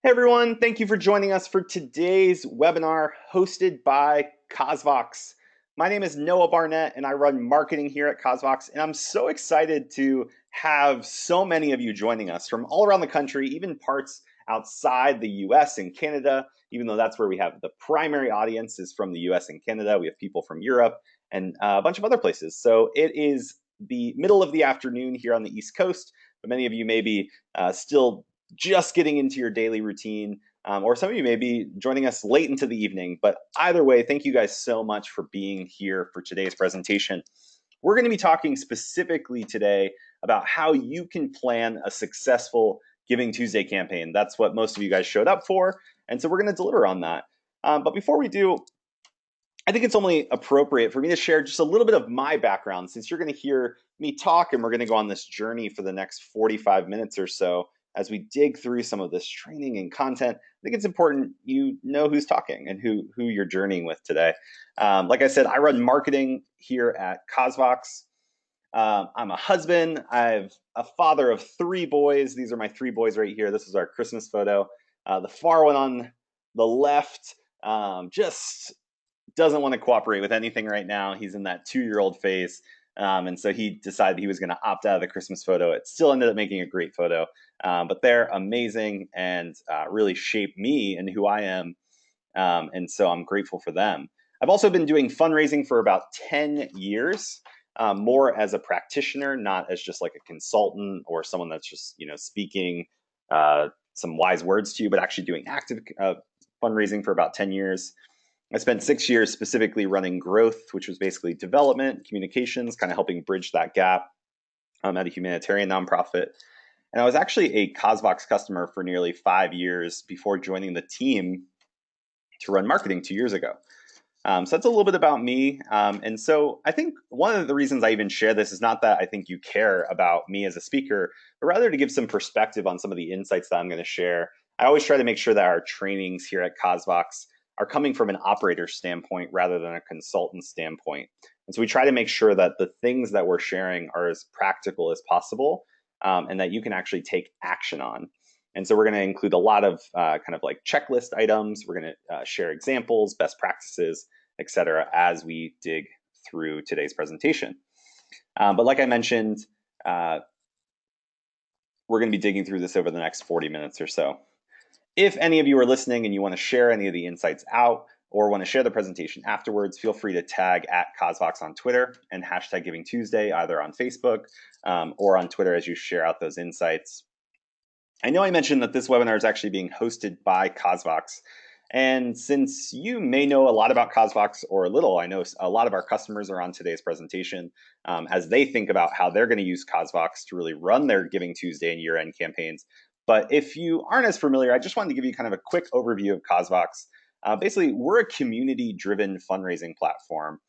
Hey everyone, thank you for joining us for today's webinar hosted by Cosvox. My name is Noah Barnett and I run marketing here at Cosvox, and I'm so excited to have so many of you joining us from all around the country, even parts outside the US and Canada, even though that's where we have the primary audience is from the US and Canada. We have people from Europe and a bunch of other places. So it is the middle of the afternoon here on the East Coast, but many of you may be still just getting into your daily routine, or some of you may be joining us late into the evening. But either way, thank you guys so much for being here for today's presentation. We're going to be talking specifically today about how you can plan a successful Giving Tuesday campaign. That's what most of you guys showed up for, and so we're going to deliver on that. But before we do, I think it's only appropriate for me to share just a little bit of my background, since you're going to hear me talk and we're going to go on this journey for the next 45 minutes or so as we dig through some of this training and content. I think it's important you know who's talking and who you're journeying with today. Like I said, I run marketing here at Cosvox. I'm a husband. I'm a father of 3 boys. These are my 3 boys right here. This is our Christmas photo. The far one on the left just doesn't want to cooperate with anything right now. He's in that 2-year-old phase. And so he decided he was going to opt out of the Christmas photo. It still ended up making a great photo, but they're amazing and really shaped me and who I am. And so I'm grateful for them. I've also been doing fundraising for about 10 years, more as a practitioner, not as just like a consultant or someone that's just, speaking some wise words to you, but actually doing active fundraising for about 10 years. I spent 6 years specifically running growth, which was basically development, communications, kind of helping bridge that gap at a humanitarian nonprofit. And I was actually a Cosvox customer for nearly 5 years before joining the team to run marketing 2 years ago. So that's a little bit about me. And so I think one of the reasons I even share this is not that I think you care about me as a speaker, but rather to give some perspective on some of the insights that I'm going to share. I always try to make sure that our trainings here at Cosvox are coming from an operator standpoint rather than a consultant standpoint. And so we try to make sure that the things that we're sharing are as practical as possible, and that you can actually take action on. And so we're going to include a lot of kind of like checklist items. We're going to share examples, best practices, et cetera, as we dig through today's presentation. But like I mentioned, we're going to be digging through this over the next 40 minutes or so. If any of you are listening and you want to share any of the insights out or want to share the presentation afterwards, feel free to tag at Cosvox on Twitter and hashtag GivingTuesday either on Facebook or on Twitter as you share out those insights. I know I mentioned that this webinar is actually being hosted by Cosvox. And since you may know a lot about Cosvox or a little, I know a lot of our customers are on today's presentation as they think about how they're going to use Cosvox to really run their Giving Tuesday and year-end campaigns. But if you aren't as familiar, I just wanted to give you kind of a quick overview of Cosvox. Basically, we're a community-driven fundraising platform,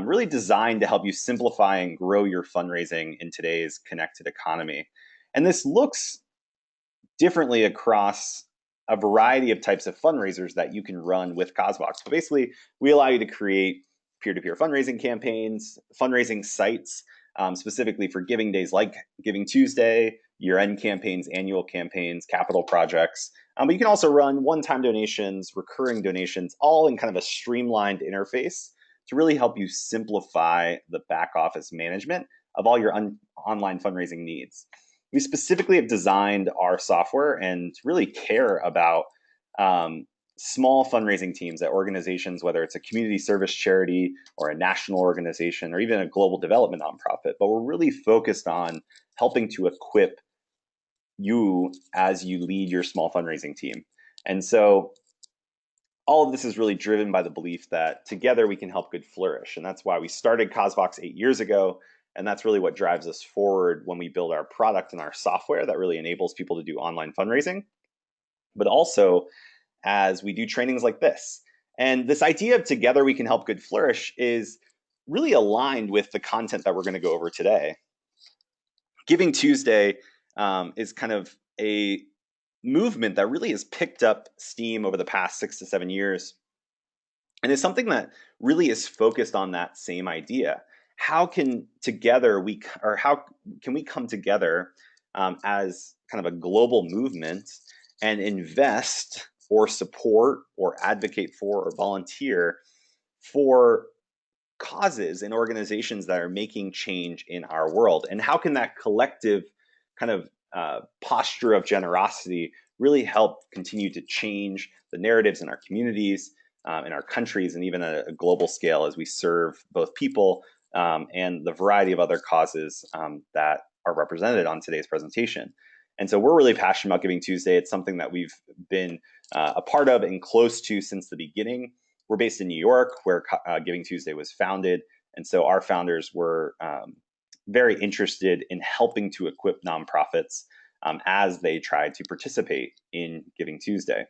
really designed to help you simplify and grow your fundraising in today's connected economy. And this looks differently across a variety of types of fundraisers that you can run with Cosvox. But basically, we allow you to create peer-to-peer fundraising campaigns, fundraising sites, specifically for giving days like Giving Tuesday, year-end campaigns, annual campaigns, capital projects. But you can also run one-time donations, recurring donations, all in kind of a streamlined interface to really help you simplify the back office management of all your online fundraising needs. We specifically have designed our software and really care about small fundraising teams at organizations, whether it's a community service charity or a national organization or even a global development nonprofit. But we're really focused on helping to equip you as you lead your small fundraising team. And so all of this is really driven by the belief that together we can help good flourish. And that's why we started Cosvox 8 years ago. And that's really what drives us forward when we build our product and our software that really enables people to do online fundraising, but also as we do trainings like this. And this idea of together we can help good flourish is really aligned with the content that we're going to go over today. Giving Tuesday is kind of a movement that really has picked up steam over the past 6 to 7 years. And it's something that really is focused on that same idea. How can we come together as kind of a global movement and invest or support or advocate for or volunteer for causes and organizations that are making change in our world? And how can that collective kind of posture of generosity really help continue to change the narratives in our communities, in our countries, and even at a global scale as we serve both people and the variety of other causes that are represented on today's presentation? And so we're really passionate about Giving Tuesday. It's something that we've been a part of and close to since the beginning. We're based in New York, where Giving Tuesday was founded. And so our founders were very interested in helping to equip nonprofits as they tried to participate in Giving Tuesday.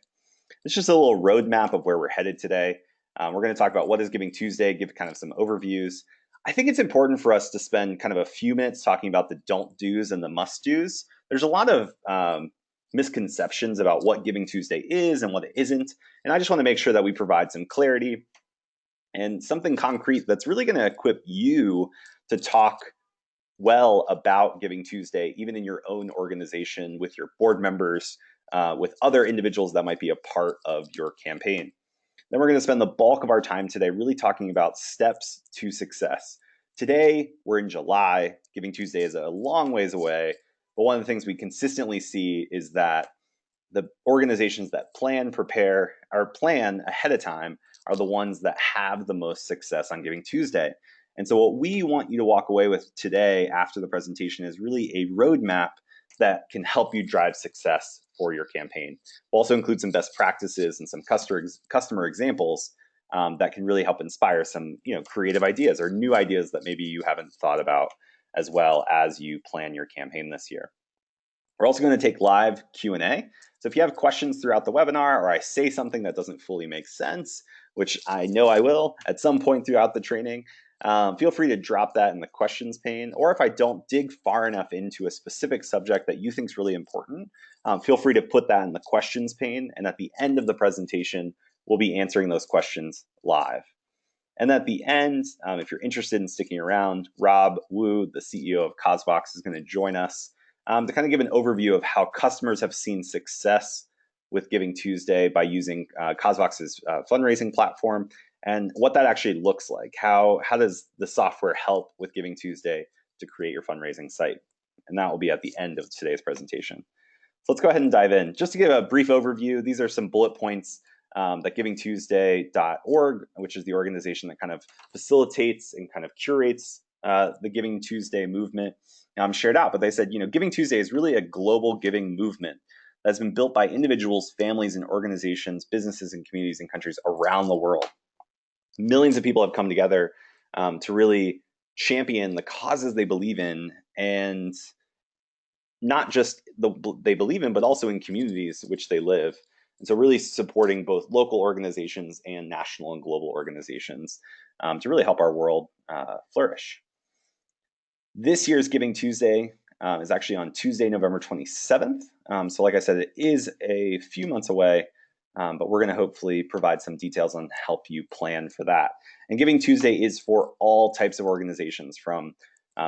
It's just a little roadmap of where we're headed today. We're going to talk about what is Giving Tuesday, give kind of some overviews. I think it's important for us to spend kind of a few minutes talking about the don't do's and the must do's. There's a lot of misconceptions about what Giving Tuesday is and what it isn't. And I just want to make sure that we provide some clarity and something concrete that's really going to equip you to talk well about Giving Tuesday, even in your own organization, with your board members, with other individuals that might be a part of your campaign. Then we're going to spend the bulk of our time today really talking about steps to success. Today, we're in July. Giving Tuesday is a long ways away. But one of the things we consistently see is that the organizations that plan, prepare, or plan ahead of time are the ones that have the most success on Giving Tuesday. And so what we want you to walk away with today after the presentation is really a roadmap that can help you drive success for your campaign. We'll also include some best practices and some customer examples that can really help inspire some creative ideas or new ideas that maybe you haven't thought about as well as you plan your campaign this year. We're also going to take live Q&A. So if you have questions throughout the webinar, or I say something that doesn't fully make sense, which I know I will at some point throughout the training, feel free to drop that in the questions pane. Or if I don't dig far enough into a specific subject that you think is really important, feel free to put that in the questions pane. And at the end of the presentation, we'll be answering those questions live. And at the end, if you're interested in sticking around, Rob Wu, the CEO of CosVox, is going to join us to kind of give an overview of how customers have seen success with Giving Tuesday by using CosVox's fundraising platform and what that actually looks like. How does the software help with Giving Tuesday to create your fundraising site? And that will be at the end of today's presentation. So let's go ahead and dive in. Just to give a brief overview, these are some bullet points that GivingTuesday.org, which is the organization that kind of facilitates and kind of curates the Giving Tuesday movement, shared out. But they said, Giving Tuesday is really a global giving movement that's been built by individuals, families, and organizations, businesses, and communities in countries around the world. Millions of people have come together to really champion the causes they believe in, and not just they believe in, but also in communities which they live. And so really supporting both local organizations and national and global organizations to really help our world flourish. This year's Giving Tuesday is actually on Tuesday, November 27th. So like I said, it is a few months away, but we're going to hopefully provide some details on help you plan for that. And Giving Tuesday is for all types of organizations, from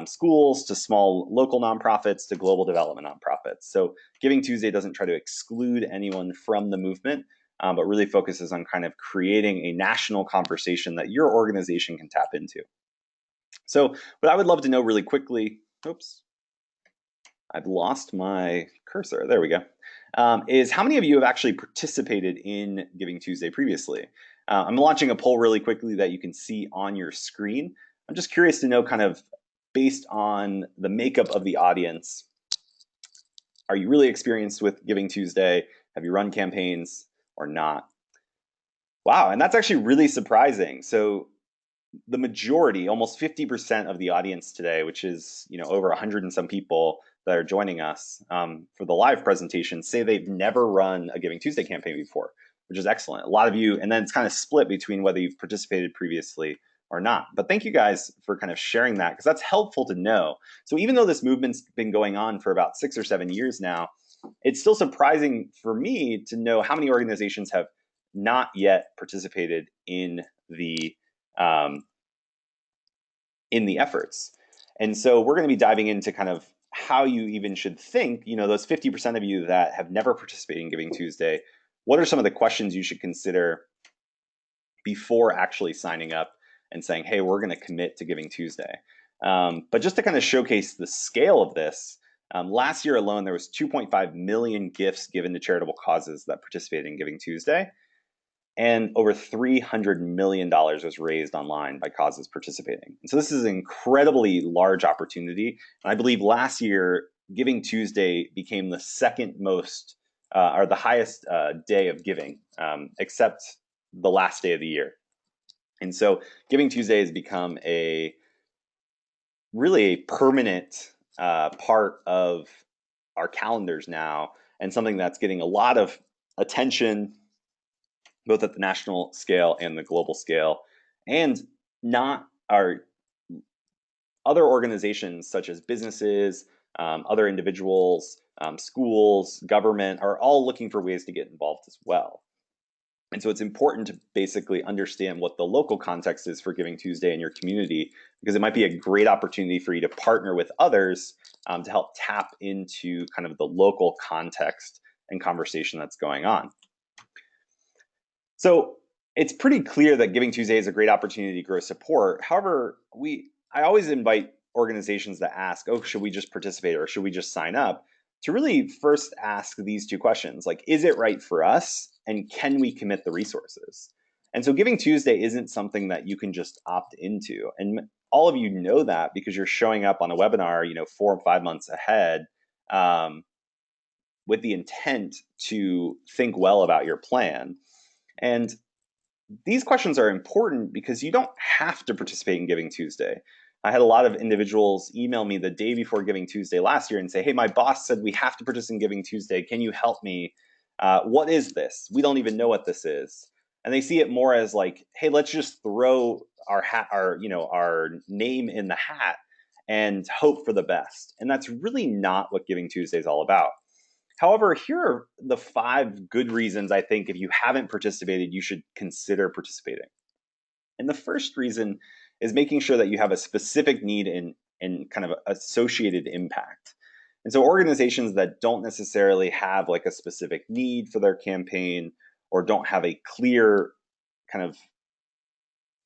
schools to small local nonprofits to global development nonprofits. So Giving Tuesday doesn't try to exclude anyone from the movement, but really focuses on kind of creating a national conversation that your organization can tap into. So what I would love to know really quickly, oops, I've lost my cursor, there we go, is how many of you have actually participated in Giving Tuesday previously? I'm launching a poll really quickly that you can see on your screen. I'm just curious to know, kind of based on the makeup of the audience, are you really experienced with Giving Tuesday? Have you run campaigns or not? Wow, and that's actually really surprising. So the majority, almost 50% of the audience today, which is over 100 and some people that are joining us for the live presentation, say they've never run a Giving Tuesday campaign before, which is excellent. A lot of you, and then it's kind of split between whether you've participated previously or not. But thank you guys for kind of sharing that, because that's helpful to know. So even though this movement's been going on for about 6 or 7 years now, it's still surprising for me to know how many organizations have not yet participated in the efforts. And so we're going to be diving into kind of how you even should think, those 50% of you that have never participated in Giving Tuesday, what are some of the questions you should consider before actually signing up and saying, hey, we're going to commit to Giving Tuesday? But just to kind of showcase the scale of this, last year alone, there was 2.5 million gifts given to charitable causes that participated in Giving Tuesday. And over $300 million was raised online by causes participating. And so this is an incredibly large opportunity. And I believe last year, Giving Tuesday became the second most, or the highest day of giving, except the last day of the year. And so Giving Tuesday has become really a permanent part of our calendars now, and something that's getting a lot of attention, both at the national scale and the global scale. And not our other organizations such as businesses, other individuals, schools, government are all looking for ways to get involved as well. And so it's important to basically understand what the local context is for Giving Tuesday in your community, because it might be a great opportunity for you to partner with others to help tap into kind of the local context and conversation that's going on. So it's pretty clear that Giving Tuesday is a great opportunity to grow support. However, I always invite organizations that ask, oh, should we just participate or should we just sign up, to really first ask these two questions, like, is it right for us? And can we commit the resources? And so Giving Tuesday isn't something that you can just opt into. And all of you know that because you're showing up on a webinar, 4 or 5 months ahead, with the intent to think well about your plan. And these questions are important because you don't have to participate in Giving Tuesday. I had a lot of individuals email me the day before Giving Tuesday last year and say, hey, my boss said we have to participate in Giving Tuesday. Can you help me? What is this? We don't even know what this is. And they see it more as like, hey, let's just throw our name in the hat and hope for the best. And that's really not what Giving Tuesday is all about. However, here are the 5 good reasons I think if you haven't participated, you should consider participating. And the first reason is making sure that you have a specific need and kind of associated impact. And so organizations that don't necessarily have like a specific need for their campaign or don't have a clear kind of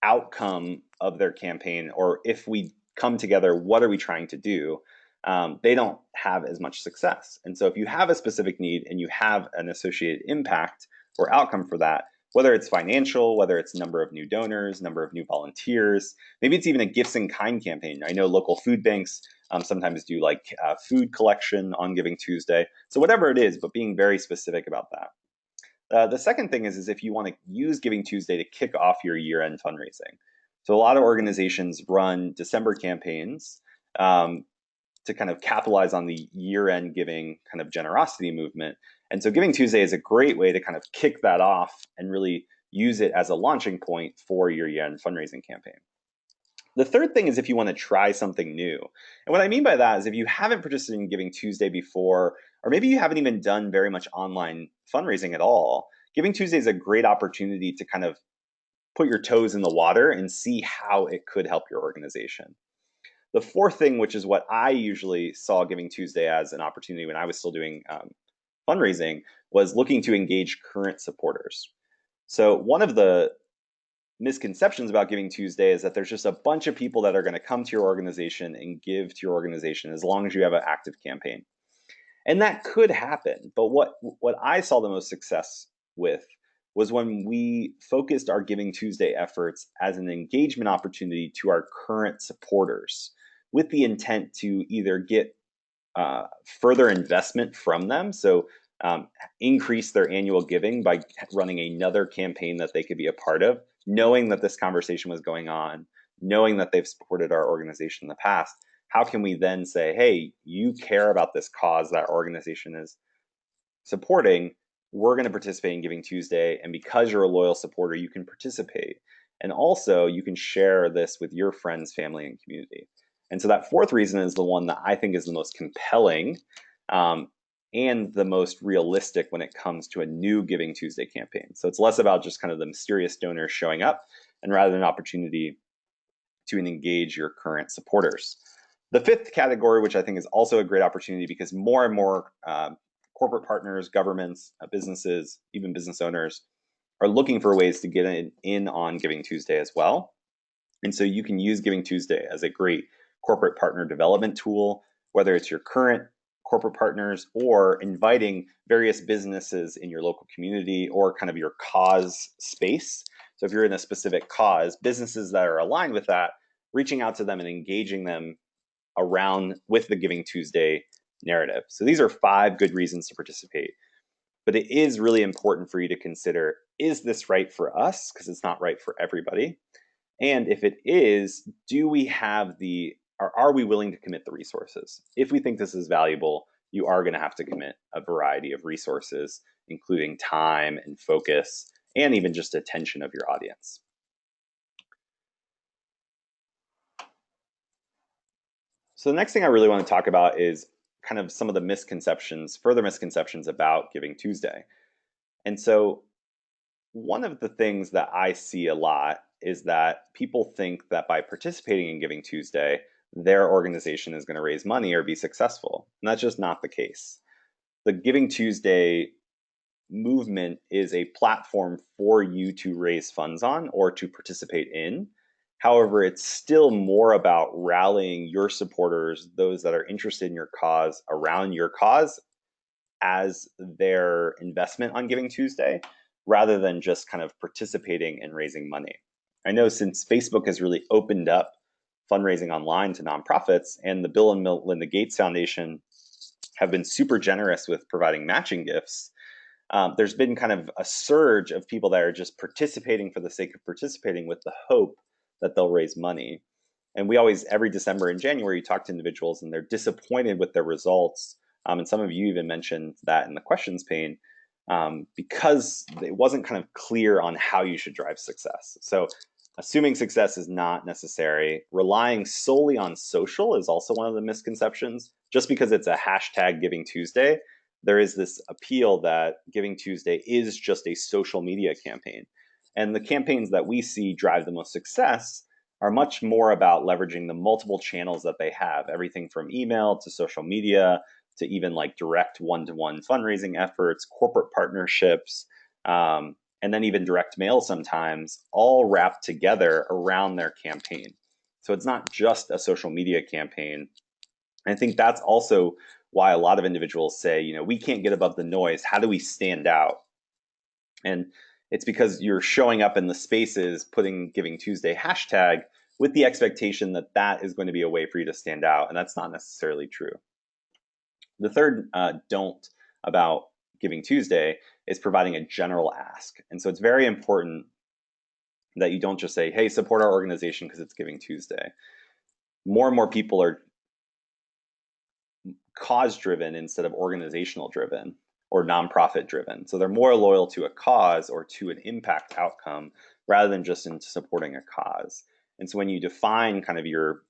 outcome of their campaign, or if we come together, what are we trying to do? They don't have as much success. And so if you have a specific need and you have an associated impact or outcome for that, whether it's financial, whether it's number of new donors, number of new volunteers, maybe it's even a gifts in kind campaign. I know local food banks sometimes do like food collection on Giving Tuesday. So whatever it is, but being very specific about that. The second thing is if you want to use Giving Tuesday to kick off your year-end fundraising. So a lot of organizations run December campaigns to kind of capitalize on the year-end giving kind of generosity movement. And so Giving Tuesday is a great way to kind of kick that off and really use it as a launching point for your year-end fundraising campaign. The third thing is if you want to try something new. And what I mean by that is if you haven't participated in Giving Tuesday before, or maybe you haven't even done very much online fundraising at all, Giving Tuesday is a great opportunity to kind of put your toes in the water and see how it could help your organization. The fourth thing, which is what I usually saw Giving Tuesday as an opportunity when I was still doing fundraising, was looking to engage current supporters. So one of the misconceptions about Giving Tuesday is that there's just a bunch of people that are going to come to your organization and give to your organization as long as you have an active campaign. And that could happen. But what I saw the most success with was when we focused our Giving Tuesday efforts as an engagement opportunity to our current supporters, with the intent to either get further investment from them, so increase their annual giving by running another campaign that they could be a part of, knowing that this conversation was going on, knowing that they've supported our organization in the past. How can we then say, hey, you care about this cause that our organization is supporting, we're going to participate in Giving Tuesday, and because you're a loyal supporter, you can participate. And also, you can share this with your friends, family, and community. And so that fourth reason is the one that I think is the most compelling and the most realistic when it comes to a new Giving Tuesday campaign. So it's less about just kind of the mysterious donors showing up, and rather an opportunity to engage your current supporters. The fifth category, which I think is also a great opportunity because more and more corporate partners, governments, businesses, even business owners are looking for ways to get in on Giving Tuesday as well. And so you can use Giving Tuesday as a great corporate partner development tool, whether it's your current corporate partners or inviting various businesses in your local community or kind of your cause space. So if you're in a specific cause, businesses that are aligned with that, reaching out to them and engaging them around with the Giving Tuesday narrative. So these are 5 good reasons to participate. But it is really important for you to consider, is this right for us? Because it's not right for everybody. And if it is, do we have are we willing to commit the resources? If we think this is valuable, you are going to have to commit a variety of resources, including time and focus, and even just attention of your audience. So the next thing I really want to talk about is kind of some of the further misconceptions about Giving Tuesday. And so one of the things that I see a lot is that people think that by participating in Giving Tuesday, their organization is going to raise money or be successful. And that's just not the case. The Giving Tuesday movement is a platform for you to raise funds on or to participate in. However, it's still more about rallying your supporters, those that are interested in your cause, around your cause as their investment on Giving Tuesday, rather than just kind of participating and raising money. I know since Facebook has really opened up fundraising online to nonprofits, and the Bill and Melinda Gates Foundation have been super generous with providing matching gifts, there's been kind of a surge of people that are just participating for the sake of participating with the hope that they'll raise money. And we always, every December and January, talk to individuals and they're disappointed with their results. And some of you even mentioned that in the questions pane, because it wasn't kind of clear on how you should drive success. So assuming success is not necessary. Relying solely on social is also one of the misconceptions. Just because it's a hashtag Giving Tuesday, there is this appeal that Giving Tuesday is just a social media campaign. And the campaigns that we see drive the most success are much more about leveraging the multiple channels that they have, everything from email to social media to even like direct one-to-one fundraising efforts, corporate partnerships, and then even direct mail sometimes, all wrapped together around their campaign. So it's not just a social media campaign. And I think that's also why a lot of individuals say, we can't get above the noise. How do we stand out? And it's because you're showing up in the spaces, putting Giving Tuesday hashtag with the expectation that that is going to be a way for you to stand out. And that's not necessarily true. The third don't about Giving Tuesday is providing a general ask. And so it's very important that you don't just say, hey, support our organization because it's Giving Tuesday. More and more people are cause-driven instead of organizational-driven or nonprofit-driven. So they're more loyal to a cause or to an impact outcome rather than just into supporting a cause. And so when you define kind of your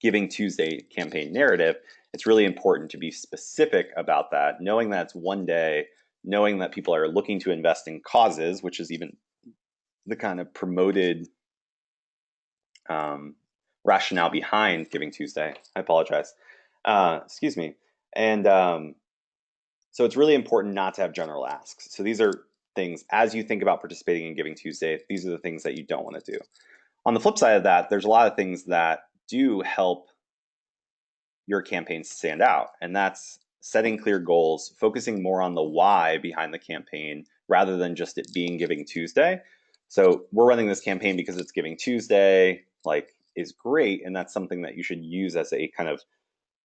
Giving Tuesday campaign narrative, it's really important to be specific about that, knowing that it's one day, knowing that people are looking to invest in causes, which is even the kind of promoted rationale behind Giving Tuesday. I apologize. Excuse me. And so it's really important not to have general asks. So these are things, as you think about participating in Giving Tuesday, these are the things that you don't want to do. On the flip side of that, there's a lot of things that do help your campaign stand out. And that's setting clear goals, focusing more on the why behind the campaign rather than just it being Giving Tuesday. So we're running this campaign because it's Giving Tuesday, is great. And that's something that you should use as a kind of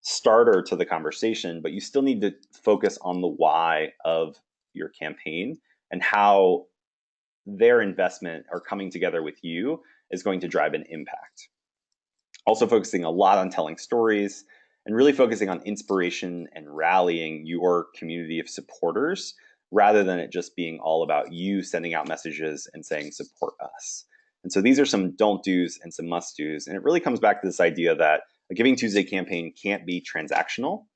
starter to the conversation, but you still need to focus on the why of your campaign and how their investment or coming together with you is going to drive an impact. Also focusing a lot on telling stories and really focusing on inspiration and rallying your community of supporters rather than it just being all about you sending out messages and saying, support us. And so these are some don't do's and some must do's. And it really comes back to this idea that a Giving Tuesday campaign can't be transactional,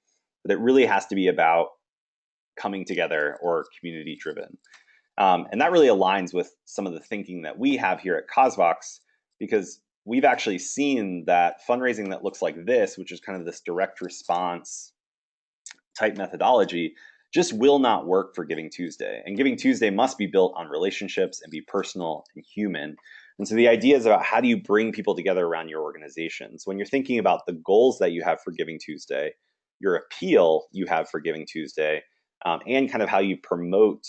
but it really has to be about coming together or community driven. And that really aligns with some of the thinking that we have here at CauseVox, because we've actually seen that fundraising that looks like this, which is kind of this direct response type methodology, just will not work for Giving Tuesday. And Giving Tuesday must be built on relationships and be personal and human. And so the idea is about how do you bring people together around your organization. So when you're thinking about the goals that you have for Giving Tuesday, your appeal you have for Giving Tuesday, and kind of how you promote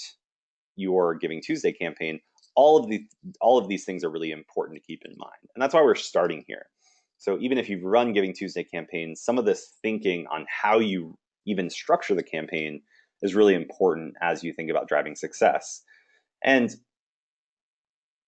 your Giving Tuesday campaign, all of these things are really important to keep in mind. And that's why we're starting here. So even if you've run Giving Tuesday campaigns, some of this thinking on how you even structure the campaign is really important as you think about driving success. And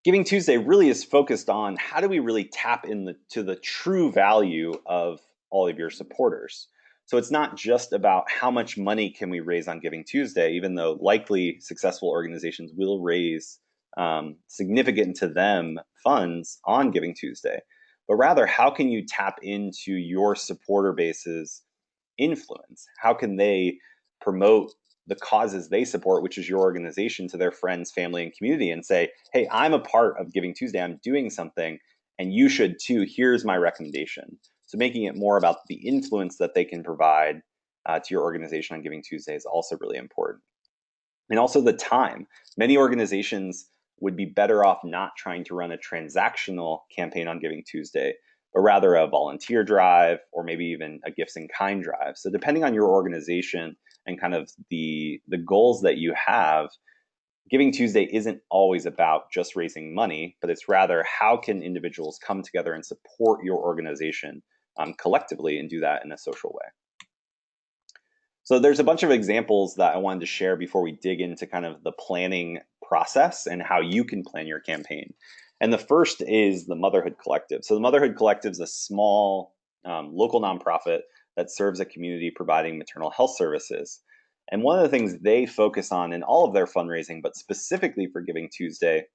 Giving Tuesday really is focused on how do we really tap into the true value of all of your supporters. So it's not just about how much money can we raise on Giving Tuesday, even though likely successful organizations will raise significant to them funds on Giving Tuesday, but rather how can you tap into your supporter base's influence? How can they promote the causes they support, which is your organization, to their friends, family, and community, and say, hey, I'm a part of Giving Tuesday, I'm doing something, and you should too. Here's my recommendation. So making it more about the influence that they can provide to your organization on Giving Tuesday is also really important. And also the time. Many organizations would be better off not trying to run a transactional campaign on Giving Tuesday, but rather a volunteer drive or maybe even a gifts in kind drive. So depending on your organization and kind of the goals that you have, Giving Tuesday isn't always about just raising money, but it's rather how can individuals come together and support your organization collectively and do that in a social way. So there's a bunch of examples that I wanted to share before we dig into kind of the planning process and how you can plan your campaign. And the first is the Motherhood Collective. So the Motherhood Collective is a small local nonprofit that serves a community providing maternal health services. And one of the things they focus on in all of their fundraising, but specifically for Giving Tuesday,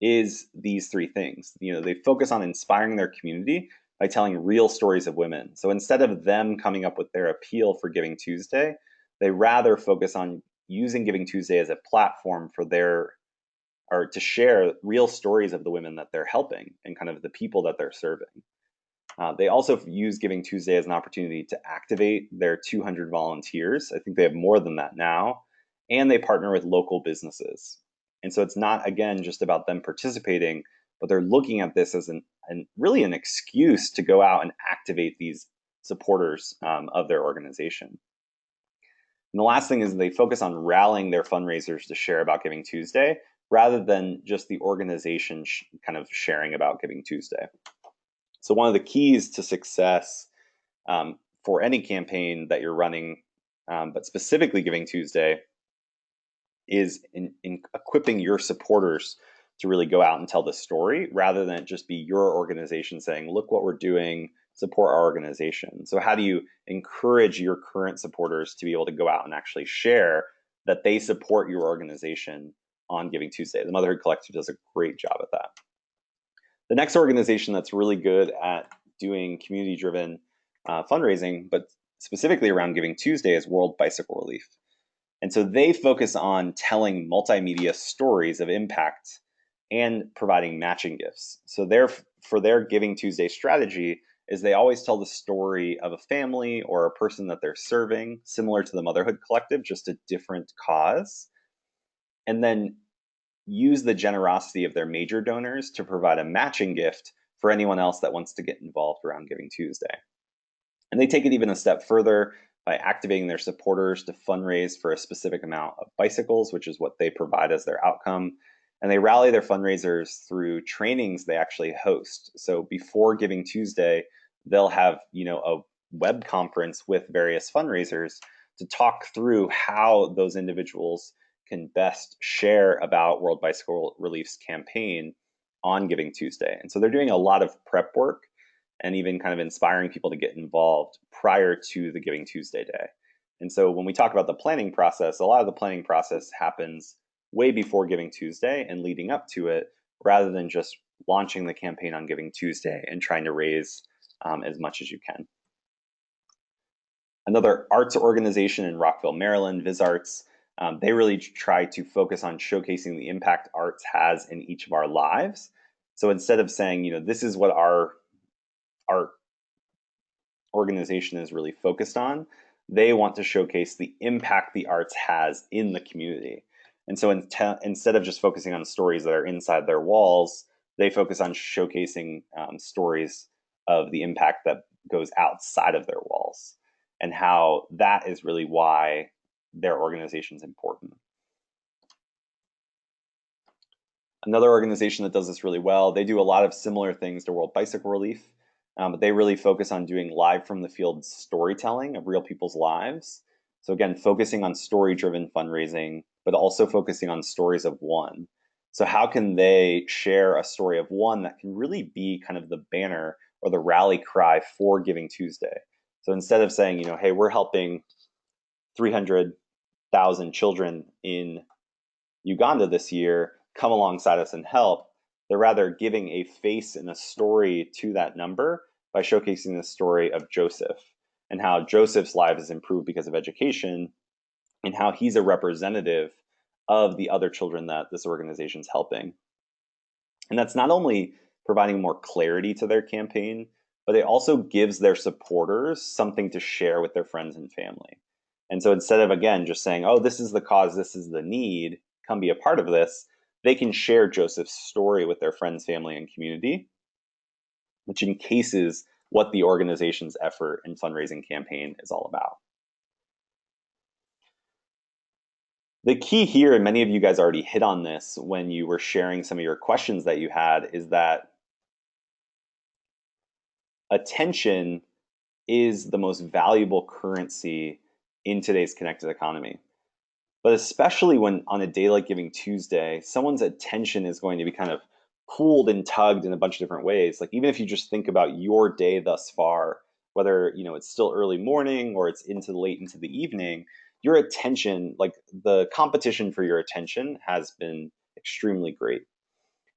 is these three things. They focus on inspiring their community by telling real stories of women. So instead of them coming up with their appeal for Giving Tuesday, they rather focus on using Giving Tuesday as a platform for to share real stories of the women that they're helping and kind of the people that they're serving. They also use Giving Tuesday as an opportunity to activate their 200 volunteers. I think they have more than that now. And they partner with local businesses. And so it's not, again, just about them participating, but they're looking at this as really an excuse to go out and activate these supporters of their organization. And the last thing is they focus on rallying their fundraisers to share about Giving Tuesday rather than just the organization kind of sharing about Giving Tuesday. So one of the keys to success for any campaign that you're running, but specifically Giving Tuesday, is in equipping your supporters to really go out and tell the story rather than it just be your organization saying, look what we're doing, support our organization. So how do you encourage your current supporters to be able to go out and actually share that they support your organization on Giving Tuesday? The Motherhood Collective does a great job at that. The next organization that's really good at doing community-driven fundraising, but specifically around Giving Tuesday, is World Bicycle Relief. And so they focus on telling multimedia stories of impact and providing matching gifts. So for their Giving Tuesday strategy is they always tell the story of a family or a person that they're serving, similar to the Motherhood Collective, just a different cause. And then use the generosity of their major donors to provide a matching gift for anyone else that wants to get involved around Giving Tuesday. And they take it even a step further by activating their supporters to fundraise for a specific amount of bicycles, which is what they provide as their outcome. And they rally their fundraisers through trainings they actually host. So before Giving Tuesday, they'll have a web conference with various fundraisers to talk through how those individuals can best share about World Bicycle Relief's campaign on Giving Tuesday. And so they're doing a lot of prep work and even kind of inspiring people to get involved prior to the Giving Tuesday day. And so when we talk about the planning process, a lot of the planning process happens way before Giving Tuesday and leading up to it, rather than just launching the campaign on Giving Tuesday and trying to raise as much as you can. Another arts organization in Rockville, Maryland, VisArts, they really try to focus on showcasing the impact arts has in each of our lives. So instead of saying, this is what our organization is really focused on, they want to showcase the impact the arts has in the community. And so instead of just focusing on stories that are inside their walls, they focus on showcasing stories of the impact that goes outside of their walls, and how that is really why their organization is important. Another organization that does this really well, they do a lot of similar things to World Bicycle Relief, but they really focus on doing live from the field storytelling of real people's lives. So again, focusing on story-driven fundraising, but also focusing on stories of one. So how can they share a story of one that can really be kind of the banner or the rally cry for Giving Tuesday? So instead of saying, hey, we're helping 300,000 children in Uganda this year, come alongside us and help, they're rather giving a face and a story to that number by showcasing the story of Joseph and how Joseph's life has improved because of education, and how he's a representative of the other children that this organization's helping. And that's not only providing more clarity to their campaign, but it also gives their supporters something to share with their friends and family. And so instead of, again, just saying, oh, this is the cause, this is the need, come be a part of this, they can share Joseph's story with their friends, family, and community, which encases what the organization's effort and fundraising campaign is all about. The key here, and many of you guys already hit on this when you were sharing some of your questions that you had, is that attention is the most valuable currency in today's connected economy. But especially when on a day like Giving Tuesday, someone's attention is going to be kind of pulled and tugged in a bunch of different ways. Like even if you just think about your day thus far, whether it's still early morning or it's late into the evening, your attention, like the competition for your attention has been extremely great.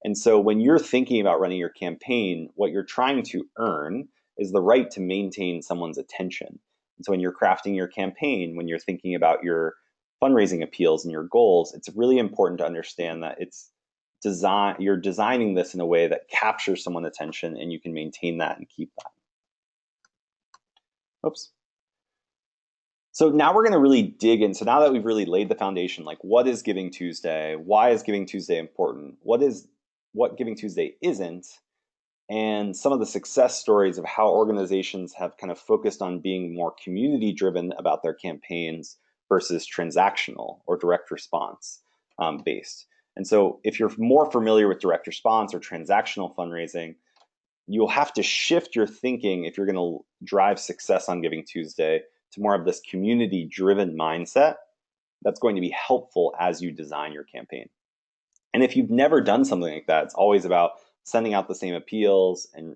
And so when you're thinking about running your campaign, what you're trying to earn is the right to maintain someone's attention. And so when you're crafting your campaign, when you're thinking about your fundraising appeals and your goals, it's really important to understand that you're designing this in a way that captures someone's attention, and you can maintain that and keep that. Oops. So now we're going to really dig in. So now that we've really laid the foundation, like what is Giving Tuesday? Why is Giving Tuesday important? What Giving Tuesday isn't? And some of the success stories of how organizations have kind of focused on being more community driven about their campaigns versus transactional or direct response based. And so if you're more familiar with direct response or transactional fundraising, you'll have to shift your thinking if you're going to drive success on Giving Tuesday to more of this community driven mindset that's going to be helpful as you design your campaign. And if you've never done something like that, it's always about sending out the same appeals and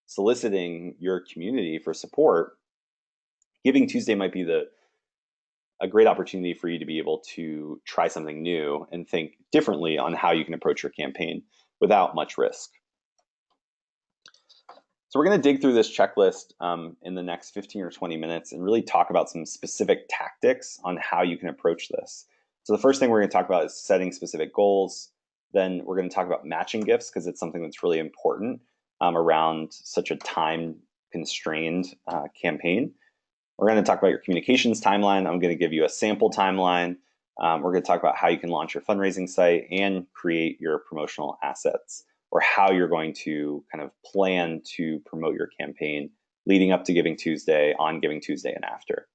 soliciting your community for support. Giving Tuesday might be a great opportunity for you to be able to try something new and think differently on how you can approach your campaign without much risk. So we're going to dig through this checklist in the next 15 or 20 minutes and really talk about some specific tactics on how you can approach this. So the first thing we're going to talk about is setting specific goals. Then we're going to talk about matching gifts, because it's something that's really important around such a time-constrained campaign. We're going to talk about your communications timeline. I'm going to give you a sample timeline. We're going to talk about how you can launch your fundraising site and create your promotional assets, or how you're going to kind of plan to promote your campaign leading up to Giving Tuesday, on Giving Tuesday, and after.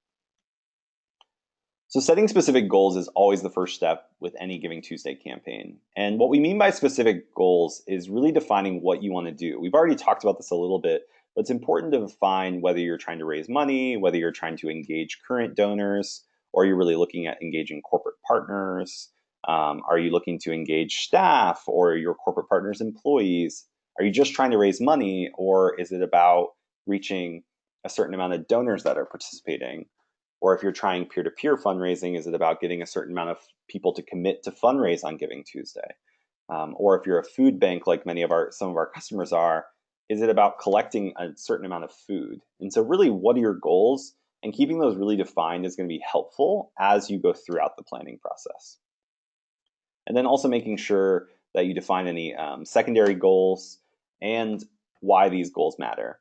So setting specific goals is always the first step with any Giving Tuesday campaign. And what we mean by specific goals is really defining what you want to do. We've already talked about this a little bit, but it's important to define whether you're trying to raise money, whether you're trying to engage current donors, or you're really looking at engaging corporate partners. Are you looking to engage staff or your corporate partners' employees? Are you just trying to raise money, or is it about reaching a certain amount of donors that are participating? Or if you're trying peer-to-peer fundraising, is it about getting a certain amount of people to commit to fundraise on Giving Tuesday? Or if you're a food bank like some of our customers are, is it about collecting a certain amount of food? And so really, what are your goals? And keeping those really defined is going to be helpful as you go throughout the planning process. And then also making sure that you define any secondary goals, and why these goals matter.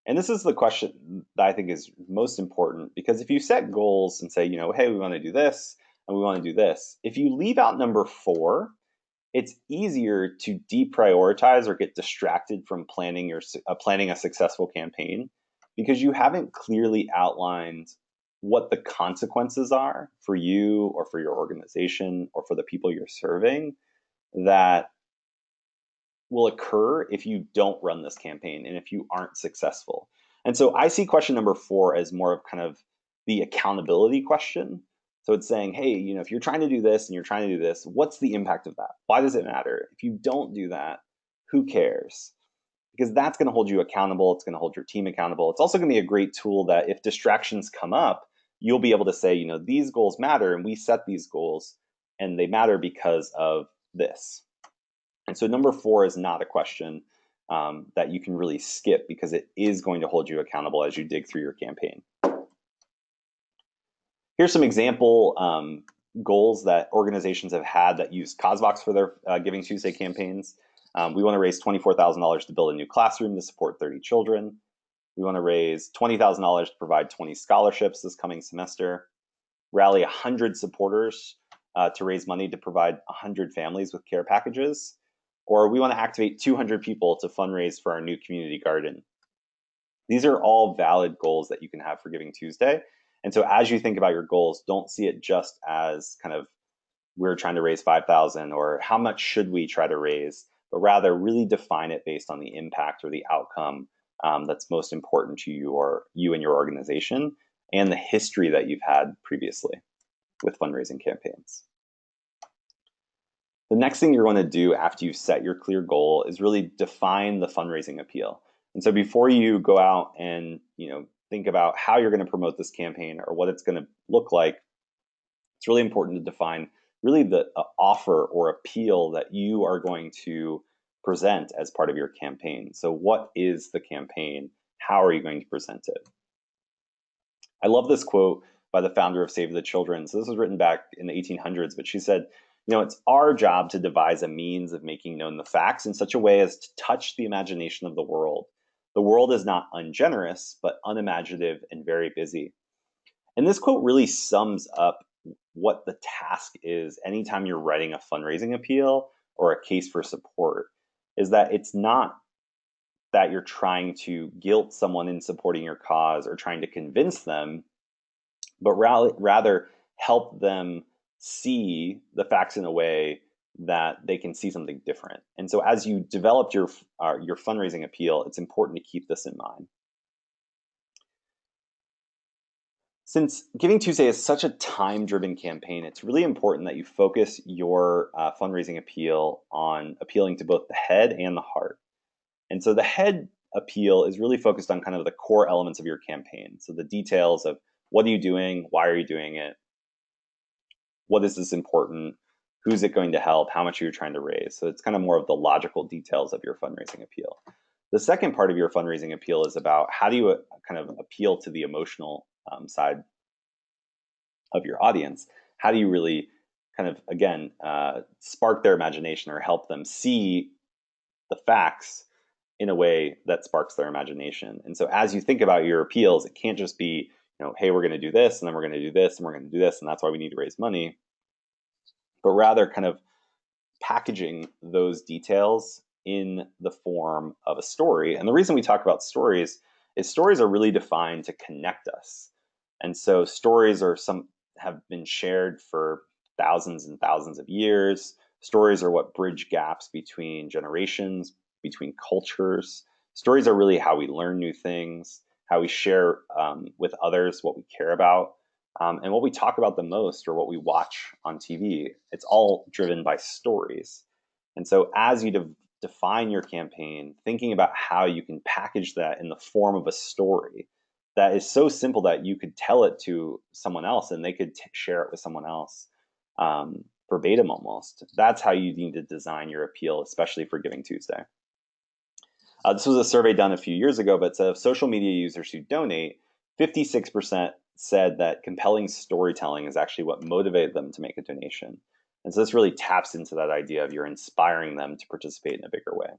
And this is the question that I think is most important, because if you set goals and say, hey, we want to do this and we want to do this, if you leave out number 4, it's easier to deprioritize or get distracted from planning a successful campaign, because you haven't clearly outlined what the consequences are for you or for your organization or for the people you're serving that will occur if you don't run this campaign and if you aren't successful. And so I see question number 4 as more of kind of the accountability question. So it's saying, hey, if you're trying to do this and you're trying to do this, what's the impact of that? Why does it matter? If you don't do that, who cares? Because that's going to hold you accountable. It's going to hold your team accountable. It's also going to be a great tool that if distractions come up, you'll be able to say, these goals matter, and we set these goals and they matter because of this. And so number 4 is not a question that you can really skip, because it is going to hold you accountable as you dig through your campaign. Here's some example goals that organizations have had that use CosVox for their Giving Tuesday campaigns. We want to raise $24,000 to build a new classroom to support 30 children. We want to raise $20,000 to provide 20 scholarships this coming semester. Rally 100 supporters to raise money to provide 100 families with care packages. Or we want to activate 200 people to fundraise for our new community garden. These are all valid goals that you can have for Giving Tuesday. And so as you think about your goals, don't see it just as kind of we're trying to raise 5,000 or how much should we try to raise, but rather really define it based on the impact or the outcome that's most important to you and your organization, and the history that you've had previously with fundraising campaigns. The next thing you're going to do after you've set your clear goal is really define the fundraising appeal. And so before you go out and think about how you're going to promote this campaign or what it's going to look like, it's really important to define really the offer or appeal that you are going to present as part of your campaign. So what is the campaign? How are you going to present it? I love this quote by the founder of Save the Children. So this was written back in the 1800s, but she said, it's our job to devise a means of making known the facts in such a way as to touch the imagination of the world. The world is not ungenerous, but unimaginative and very busy. And this quote really sums up what the task is anytime you're writing a fundraising appeal or a case for support, is that it's not that you're trying to guilt someone in supporting your cause or trying to convince them, but rather help them see the facts in a way that they can see something different. And so as you develop your fundraising appeal, it's important to keep this in mind. Since Giving Tuesday is such a time-driven campaign, it's really important that you focus your fundraising appeal on appealing to both the head and the heart. And so the head appeal is really focused on kind of the core elements of your campaign. So the details of what are you doing, why are you doing it, what is this important, who's it going to help, how much are you trying to raise. So it's kind of more of the logical details of your fundraising appeal. The second part of your fundraising appeal is about how do you kind of appeal to the emotional side of your audience. How do you really kind of, again, spark their imagination or help them see the facts in a way that sparks their imagination. And so as you think about your appeals, it can't just be, hey, we're going to do this, and then we're going to do this, and we're going to do this, and that's why we need to raise money, but rather kind of packaging those details in the form of a story. And the reason we talk about stories is stories are really defined to connect us. And so stories have been shared for thousands and thousands of years. Stories are what bridge gaps between generations, between cultures. Stories are really how we learn new things, how we share with others what we care about, and what we talk about the most or what we watch on TV. It's all driven by stories. And so as you define your campaign, thinking about how you can package that in the form of a story that is so simple that you could tell it to someone else and they could share it with someone else, verbatim almost. That's how you need to design your appeal, especially for Giving Tuesday. This was a survey done a few years ago, but of social media users who donate, 56% said that compelling storytelling is actually what motivated them to make a donation. And so this really taps into that idea of you're inspiring them to participate in a bigger way.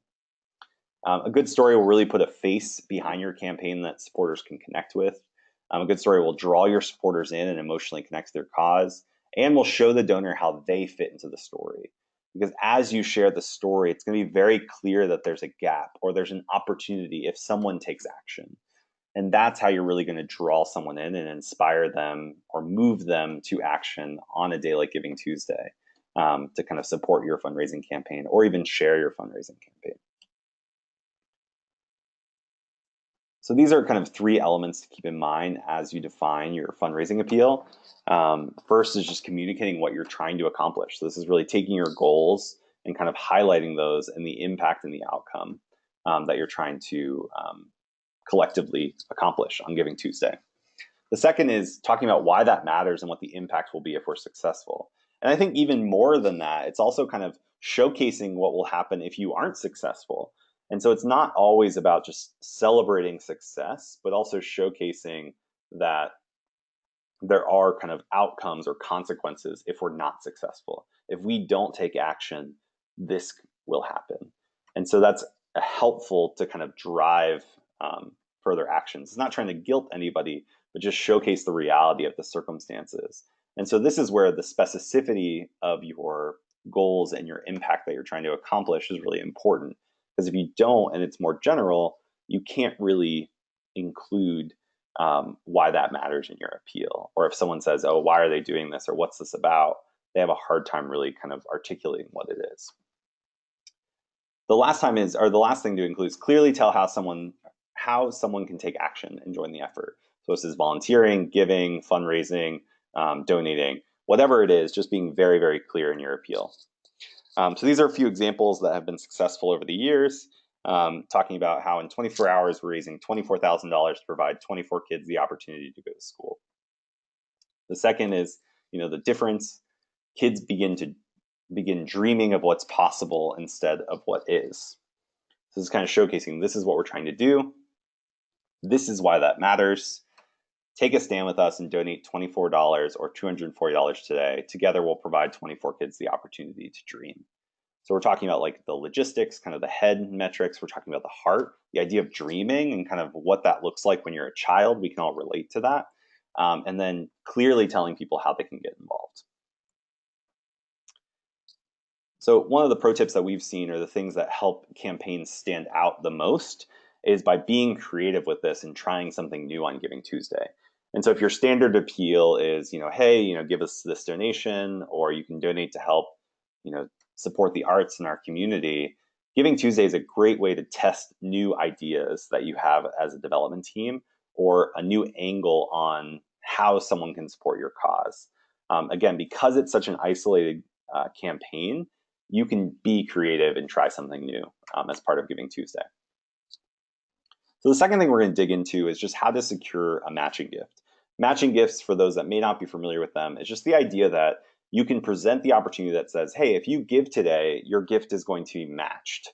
A good story will really put a face behind your campaign that supporters can connect with. A good story will draw your supporters in and emotionally connect to their cause, and will show the donor how they fit into the story. Because as you share the story, it's going to be very clear that there's a gap or there's an opportunity if someone takes action. And that's how you're really going to draw someone in and inspire them or move them to action on a day like Giving Tuesday, to kind of support your fundraising campaign or even share your fundraising campaign. So these are kind of three elements to keep in mind as you define your fundraising appeal. First is just communicating what you're trying to accomplish. So this is really taking your goals and kind of highlighting those and the impact and the outcome that you're trying to collectively accomplish on Giving Tuesday. The second is talking about why that matters and what the impact will be if we're successful. And I think even more than that, it's also kind of showcasing what will happen if you aren't successful. And so it's not always about just celebrating success, but also showcasing that there are kind of outcomes or consequences if we're not successful. If we don't take action, this will happen. And so that's helpful to kind of drive further actions. It's not trying to guilt anybody, but just showcase the reality of the circumstances. And so this is where the specificity of your goals and your impact that you're trying to accomplish is really important. Because if you don't, and it's more general, you can't really include why that matters in your appeal. Or if someone says, oh, why are they doing this? Or what's this about? They have a hard time really kind of articulating what it is. The last thing to include is clearly tell how someone can take action and join the effort. So this is volunteering, giving, fundraising, donating, whatever it is, just being very, very clear in your appeal. So these are a few examples that have been successful over the years, talking about how in 24 hours we're raising $24,000 to provide 24 kids the opportunity to go to school. The second is, the difference. Kids begin dreaming of what's possible instead of what is. So this is kind of showcasing this is what we're trying to do. This is why that matters. Take a stand with us and donate $24 or $240 today. Together, we'll provide 24 kids the opportunity to dream. So we're talking about like the logistics, kind of the head metrics. We're talking about the heart, the idea of dreaming and kind of what that looks like when you're a child. We can all relate to that. And then clearly telling people how they can get involved. So one of the pro tips that we've seen, or the things that help campaigns stand out the most, is by being creative with this and trying something new on Giving Tuesday. And so if your standard appeal is, hey, give us this donation, or you can donate to help, support the arts in our community, Giving Tuesday is a great way to test new ideas that you have as a development team, or a new angle on how someone can support your cause. Again, because it's such an isolated campaign, you can be creative and try something new as part of Giving Tuesday. So the second thing we're going to dig into is just how to secure a matching gift. Matching gifts, for those that may not be familiar with them, is just the idea that you can present the opportunity that says, hey, if you give today, your gift is going to be matched.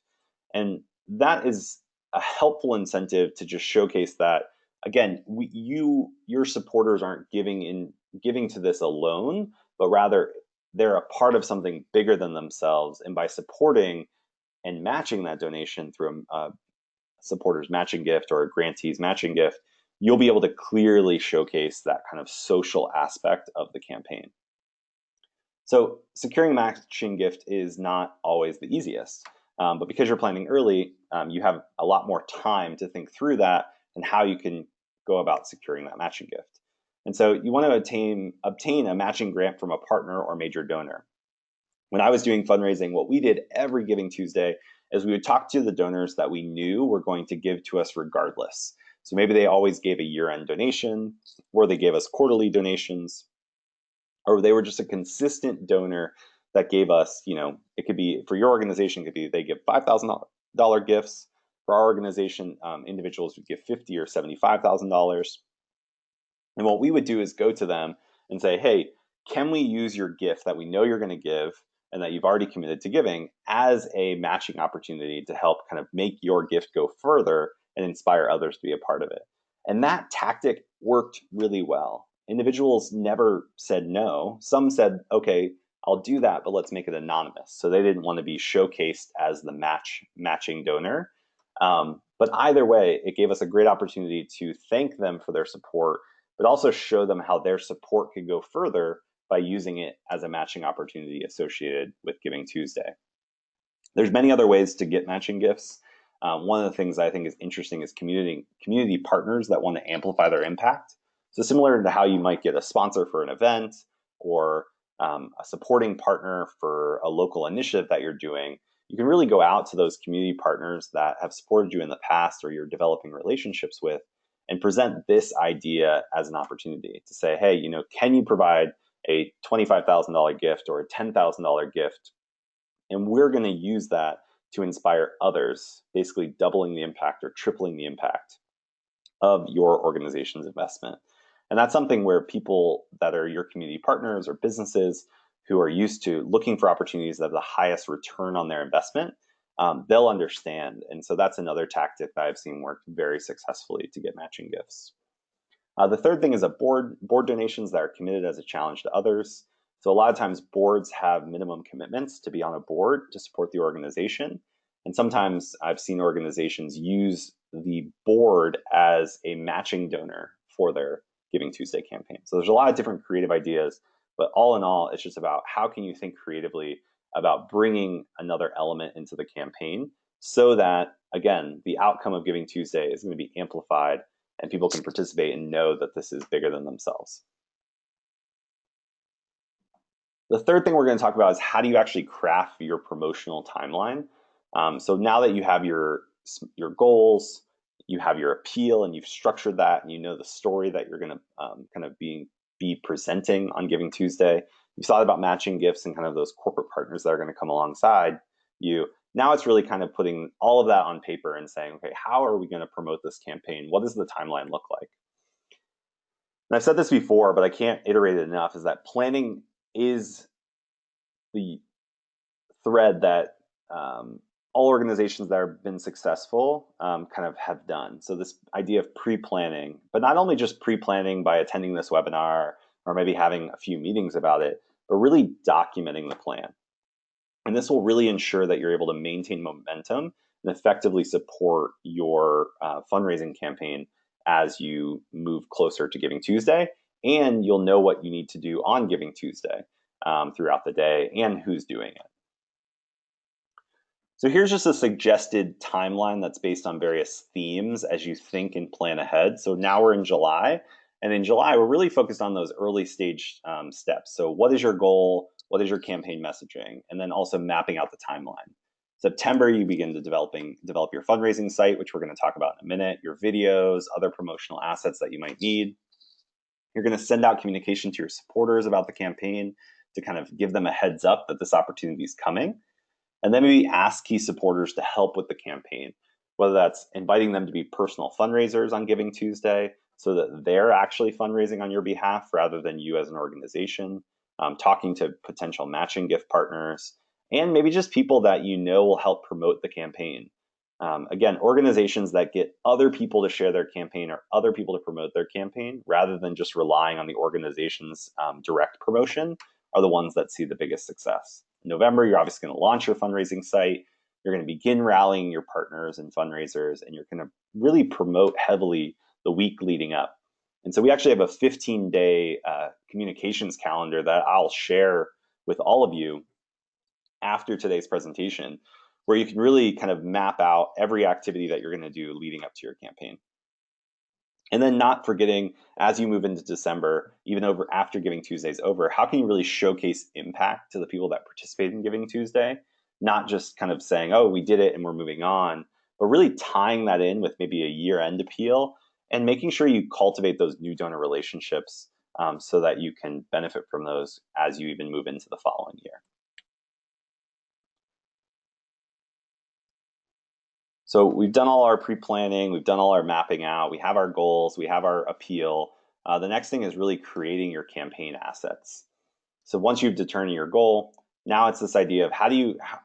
And that is a helpful incentive to just showcase that, again, your supporters aren't giving to this alone, but rather they're a part of something bigger than themselves. And by supporting and matching that donation through a supporters matching gift or a grantees matching gift, you'll be able to clearly showcase that kind of social aspect of the campaign. So securing a matching gift is not always the easiest, but because you're planning early, you have a lot more time to think through that and how you can go about securing that matching gift. And so you want to obtain a matching grant from a partner or major donor. When I was doing fundraising, what we did every Giving Tuesday is we would talk to the donors that we knew were going to give to us regardless. So maybe they always gave a year-end donation, or they gave us quarterly donations, or they were just a consistent donor that gave us, it could be, for your organization, it could be they give $5,000 gifts. For our organization, individuals would give $50,000 or $75,000. And what we would do is go to them and say, hey, can we use your gift that we know you're going to give and that you've already committed to giving as a matching opportunity to help kind of make your gift go further and inspire others to be a part of it. And that tactic worked really well. Individuals never said no. Some said, okay, I'll do that, but let's make it anonymous. So they didn't want to be showcased as the matching donor. But either way, it gave us a great opportunity to thank them for their support, but also show them how their support could go further by using it as a matching opportunity associated with Giving Tuesday. There's many other ways to get matching gifts. One of the things I think is interesting is community partners that want to amplify their impact. So similar to how you might get a sponsor for an event or a supporting partner for a local initiative that you're doing, you can really go out to those community partners that have supported you in the past or you're developing relationships with and present this idea as an opportunity to say, hey, can you provide a $25,000 gift or a $10,000 gift? And we're going to use that to inspire others, basically doubling the impact or tripling the impact of your organization's investment. And that's something where people that are your community partners or businesses who are used to looking for opportunities that have the highest return on their investment, they'll understand. And so that's another tactic that I've seen work very successfully to get matching gifts. The third thing is board donations that are committed as a challenge to others. So a lot of times boards have minimum commitments to be on a board to support the organization. And sometimes I've seen organizations use the board as a matching donor for their Giving Tuesday campaign. So there's a lot of different creative ideas, but all in all, it's just about how can you think creatively about bringing another element into the campaign so that, again, the outcome of Giving Tuesday is going to be amplified and people can participate and know that this is bigger than themselves. The third thing we're going to talk about is how do you actually craft your promotional timeline. So now that you have your goals, you have your appeal, and you've structured that, and you know the story that you're going to kind of be presenting on Giving Tuesday. You've thought about matching gifts and kind of those corporate partners that are going to come alongside you. Now it's really kind of putting all of that on paper and saying, okay, how are we going to promote this campaign? What does the timeline look like? And I've said this before, but I can't iterate it enough, is that planning is the thread that all organizations that have been successful kind of have done. So this idea of pre-planning, but not only just pre-planning by attending this webinar or maybe having a few meetings about it, but really documenting the plan. And this will really ensure that you're able to maintain momentum and effectively support your fundraising campaign as you move closer to Giving Tuesday. And you'll know what you need to do on Giving Tuesday throughout the day and who's doing it. So here's just a suggested timeline that's based on various themes as you think and plan ahead. So now we're in July. And in July, we're really focused on those early stage steps. So what is your goal? What is your campaign messaging? And then also mapping out the timeline. September, you begin to develop your fundraising site, which we're going to talk about in a minute, your videos, other promotional assets that you might need. You're going to send out communication to your supporters about the campaign to kind of give them a heads up that this opportunity is coming. And then maybe ask key supporters to help with the campaign, whether that's inviting them to be personal fundraisers on Giving Tuesday so that they're actually fundraising on your behalf rather than you as an organization, talking to potential matching gift partners, and maybe just people that you know will help promote the campaign. Again, organizations that get other people to share their campaign or other people to promote their campaign rather than just relying on the organization's direct promotion are the ones that see the biggest success. In November, you're obviously going to launch your fundraising site. You're going to begin rallying your partners and fundraisers, and you're going to really promote heavily the week leading up. And so we actually have a 15-day communications calendar that I'll share with all of you after today's presentation, where you can really kind of map out every activity that you're going to do leading up to your campaign. And then not forgetting, as you move into December, even over after Giving Tuesday is over, how can you really showcase impact to the people that participate in Giving Tuesday? Not just kind of saying, oh, we did it and we're moving on, but really tying that in with maybe a year-end appeal and making sure you cultivate those new donor relationships so that you can benefit from those as you even move into the following year. So we've done all our pre-planning, we've done all our mapping out, we have our goals, we have our appeal. The next thing is really creating your campaign assets. So once you've determined your goal, now it's this idea of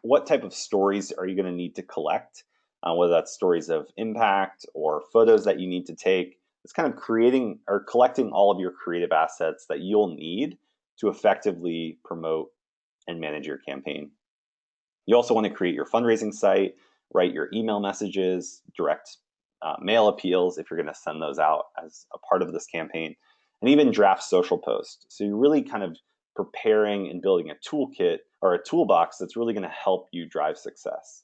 what type of stories are you going to need to collect, whether that's stories of impact or photos that you need to take. It's kind of creating or collecting all of your creative assets that you'll need to effectively promote and manage your campaign. You also want to create your fundraising site, write your email messages, direct mail appeals if you're going to send those out as a part of this campaign, and even draft social posts. So you're really kind of preparing and building a toolkit or a toolbox that's really going to help you drive success.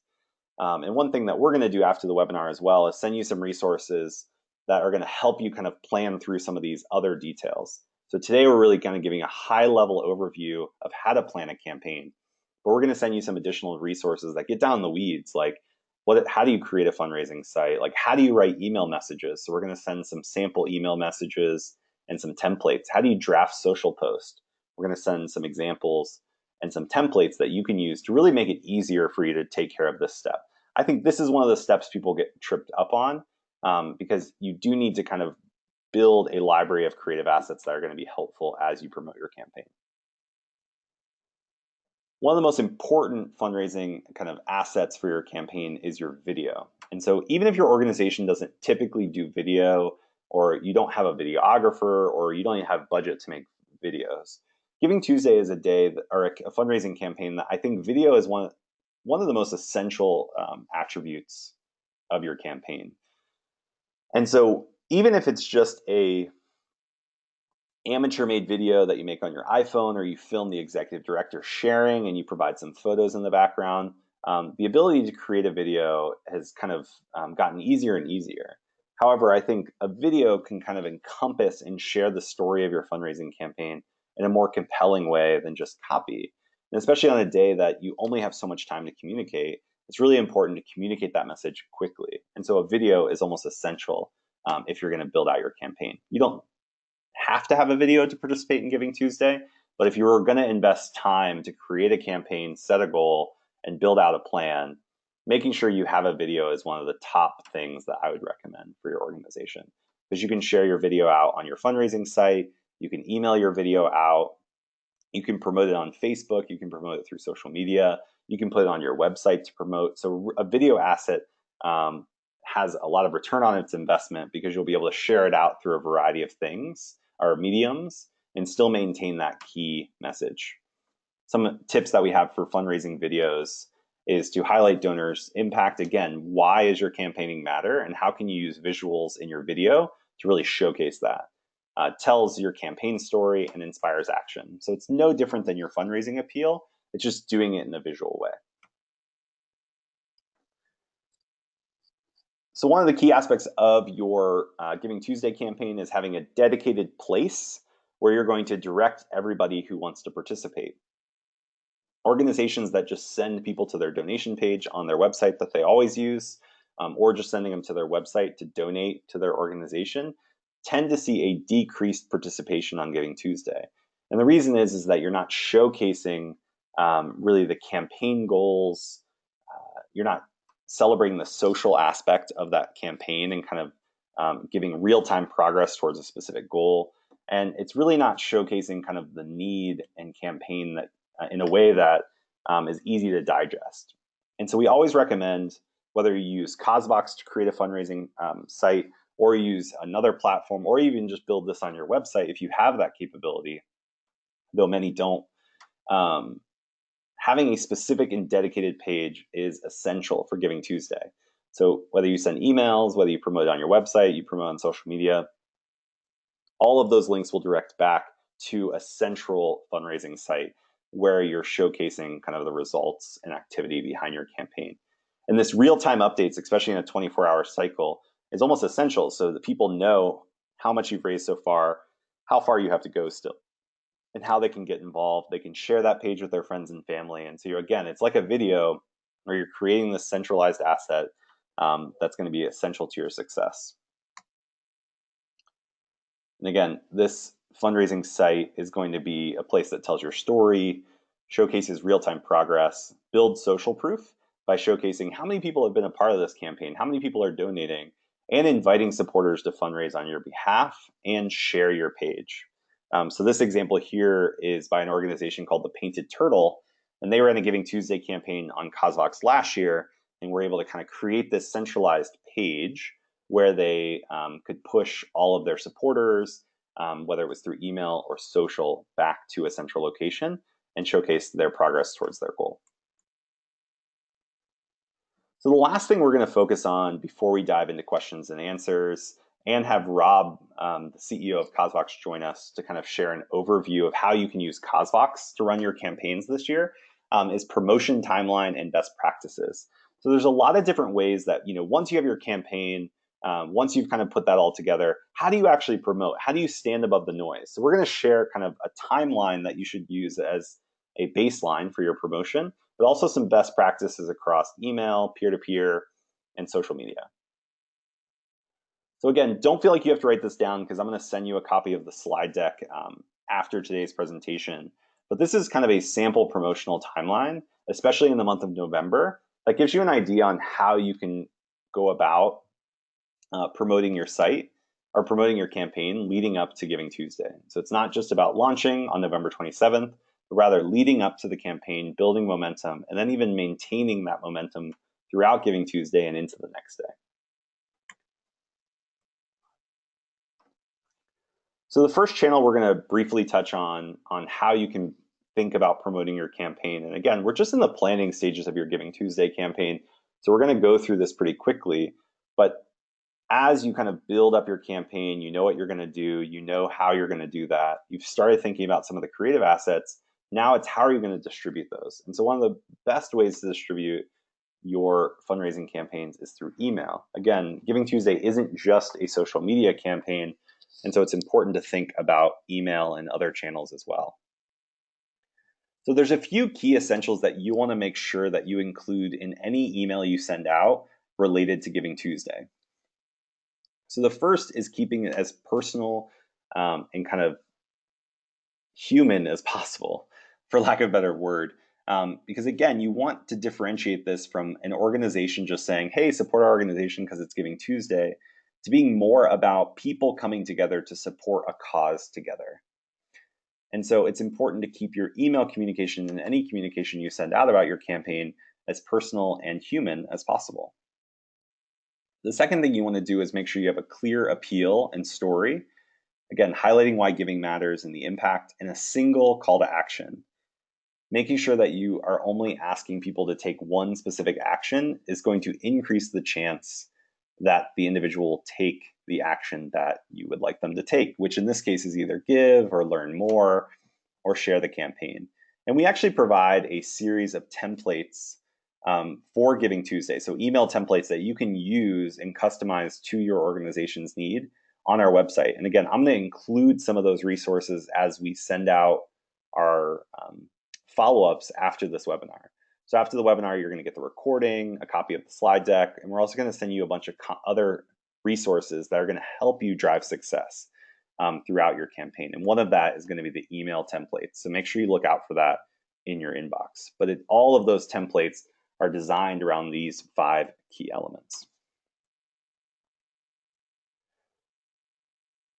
And one thing that we're going to do after the webinar as well is send you some resources that are going to help you kind of plan through some of these other details. So today we're really kind of giving a high-level overview of how to plan a campaign, but we're going to send you some additional resources that get down in the weeds, like how do you create a fundraising site? Like how do you write email messages? So we're going to send some sample email messages and some templates. How do you draft social posts? We're going to send some examples and some templates that you can use to really make it easier for you to take care of this step. I think this is one of the steps people get tripped up on because you do need to kind of build a library of creative assets that are going to be helpful as you promote your campaign. One of the most important fundraising kind of assets for your campaign is your video. And so even if your organization doesn't typically do video, or you don't have a videographer, or you don't even have budget to make videos, Giving Tuesday is a day or a fundraising campaign that I think video is one of the most essential attributes of your campaign. And so even if it's just a amateur made video that you make on your iPhone, or you film the executive director sharing and you provide some photos in the background, the ability to create a video has kind of gotten easier and easier. However, I think a video can kind of encompass and share the story of your fundraising campaign in a more compelling way than just copy. And especially on a day that you only have so much time to communicate, it's really important to communicate that message quickly. And so a video is almost essential if you're going to build out your campaign. You don't have to have a video to participate in Giving Tuesday, but if you're going to invest time to create a campaign, set a goal, and build out a plan, making sure you have a video is one of the top things that I would recommend for your organization, because you can share your video out on your fundraising site, you can email your video out, you can promote it on Facebook, you can promote it through social media, you can put it on your website to promote. So a video asset has a lot of return on its investment because you'll be able to share it out through a variety of things or mediums and still maintain that key message. Some tips that we have for fundraising videos is to highlight donors' impact. Again, why is your campaigning matter, and how can you use visuals in your video to really showcase that? Tells your campaign story and inspires action. So it's no different than your fundraising appeal. It's just doing it in a visual way. So one of the key aspects of your Giving Tuesday campaign is having a dedicated place where you're going to direct everybody who wants to participate. Organizations that just send people to their donation page on their website that they always use, or just sending them to their website to donate to their organization, tend to see a decreased participation on Giving Tuesday. And the reason is that you're not showcasing really the campaign goals. You're not celebrating the social aspect of that campaign and kind of giving real-time progress towards a specific goal. And it's really not showcasing kind of the need and campaign that in a way that is easy to digest. And so we always recommend, whether you use CosVox to create a fundraising site, or use another platform, or even just build this on your website if you have that capability, though many don't, having a specific and dedicated page is essential for Giving Tuesday. So whether you send emails, whether you promote it on your website, you promote on social media, all of those links will direct back to a central fundraising site where you're showcasing kind of the results and activity behind your campaign. And this real-time updates, especially in a 24-hour cycle, is almost essential so that people know how much you've raised so far, how far you have to go still, and how they can get involved. They can share that page with their friends and family. And so again, it's like a video where you're creating this centralized asset that's going to be essential to your success. And again, this fundraising site is going to be a place that tells your story, showcases real-time progress, builds social proof by showcasing how many people have been a part of this campaign, how many people are donating, and inviting supporters to fundraise on your behalf and share your page. So this example here is by an organization called the Painted Turtle, and they ran a Giving Tuesday campaign on CosVox last year, and were able to kind of create this centralized page where they could push all of their supporters, whether it was through email or social, back to a central location. and showcase their progress towards their goal. So the last thing we're going to focus on before we dive into questions and answers and have Rob, the CEO of CosVox, join us to kind of share an overview of how you can use CosVox to run your campaigns this year, is promotion timeline and best practices. So there's a lot of different ways that, once you have your campaign, once you've kind of put that all together, how do you actually promote? How do you stand above the noise? So we're going to share kind of a timeline that you should use as a baseline for your promotion, but also some best practices across email, peer-to-peer, and social media. So again, don't feel like you have to write this down because I'm going to send you a copy of the slide deck after today's presentation. But this is kind of a sample promotional timeline, especially in the month of November, that gives you an idea on how you can go about promoting your site or promoting your campaign leading up to Giving Tuesday. So it's not just about launching on November 27th, but rather leading up to the campaign, building momentum, and then even maintaining that momentum throughout Giving Tuesday and into the next day. So the first channel we're going to briefly touch on how you can think about promoting your campaign. And again, we're just in the planning stages of your Giving Tuesday campaign. So we're going to go through this pretty quickly. But as you kind of build up your campaign, you know what you're going to do, you know how you're going to do that. You've started thinking about some of the creative assets. Now it's how are you going to distribute those? And so one of the best ways to distribute your fundraising campaigns is through email. Again, Giving Tuesday isn't just a social media campaign. And so it's important to think about email and other channels as well. So there's a few key essentials that you want to make sure that you include in any email you send out related to Giving Tuesday. So the first is keeping it as personal and kind of human as possible, for lack of a better word. Because again, you want to differentiate this from an organization just saying, hey, support our organization because it's Giving Tuesday, to being more about people coming together to support a cause together. And so it's important to keep your email communication and any communication you send out about your campaign as personal and human as possible. The second thing you want to do is make sure you have a clear appeal and story, again, highlighting why giving matters and the impact, and a single call to action. Making sure that you are only asking people to take one specific action is going to increase the chance that the individual will take the action that you would like them to take, which in this case is either give or learn more or share the campaign. And we actually provide a series of templates for Giving Tuesday. So email templates that you can use and customize to your organization's need on our website. And again, I'm going to include some of those resources as we send out our follow-ups after this webinar. So after the webinar, you're going to get the recording, a copy of the slide deck, and we're also going to send you a bunch of other resources that are going to help you drive success throughout your campaign. And one of that is going to be the email templates. So make sure you look out for that in your inbox. But all of those templates are designed around these 5 key elements.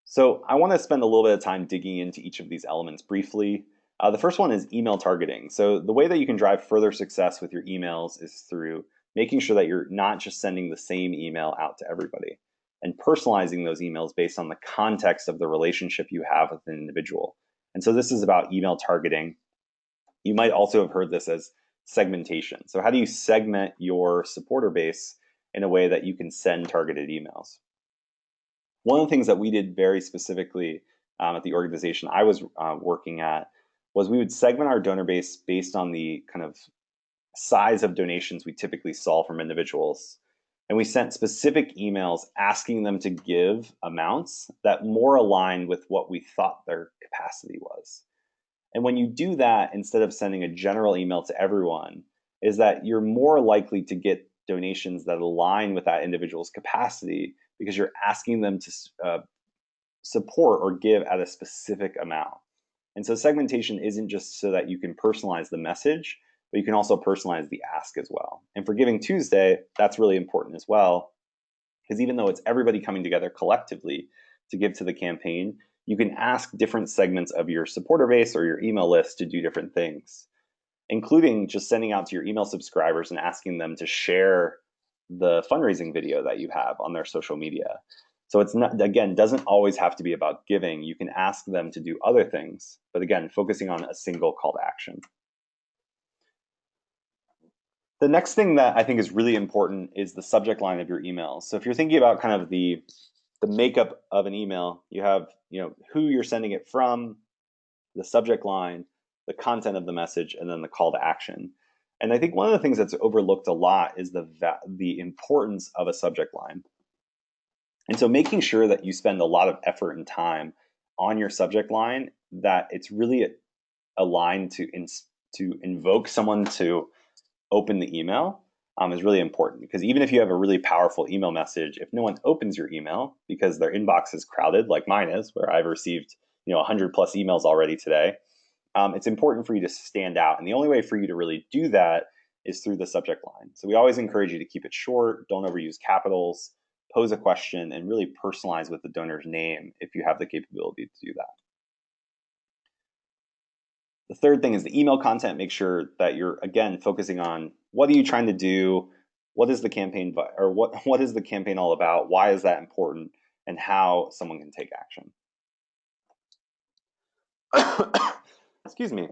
So I want to spend a little bit of time digging into each of these elements briefly. The first one is email targeting. So the way that you can drive further success with your emails is through making sure that you're not just sending the same email out to everybody and personalizing those emails based on the context of the relationship you have with an individual. And so this is about email targeting. You might also have heard this as segmentation. So how do you segment your supporter base in a way that you can send targeted emails? One of the things that we did very specifically at the organization I was working at was we would segment our donor base based on the kind of size of donations we typically saw from individuals. And we sent specific emails asking them to give amounts that more aligned with what we thought their capacity was. And when you do that, instead of sending a general email to everyone, is that you're more likely to get donations that align with that individual's capacity because you're asking them to support or give at a specific amount. And so segmentation isn't just so that you can personalize the message, but you can also personalize the ask as well. And for Giving Tuesday, that's really important as well, because even though it's everybody coming together collectively to give to the campaign, you can ask different segments of your supporter base or your email list to do different things, including just sending out to your email subscribers and asking them to share the fundraising video that you have on their social media. So it's not, again, doesn't always have to be about giving. You can ask them to do other things, but again, focusing on a single call to action. The next thing that I think is really important is the subject line of your emails. So if you're thinking about kind of the makeup of an email, you have, who you're sending it from, the subject line, the content of the message, and then the call to action. And I think one of the things that's overlooked a lot is the importance of a subject line. And so making sure that you spend a lot of effort and time on your subject line, that it's really aligned to invoke someone to open the email, is really important, because even if you have a really powerful email message, if no one opens your email because their inbox is crowded, like mine is, where I've received 100 plus emails already today, it's important for you to stand out. And the only way for you to really do that is through the subject line. So we always encourage you to keep it short, don't overuse capitals, pose a question, and really personalize with the donor's name if you have the capability to do that. The third thing is the email content. Make sure that you're, again, focusing on what are you trying to do, what is the campaign, or what is the campaign all about, why is that important, and how someone can take action. Excuse me.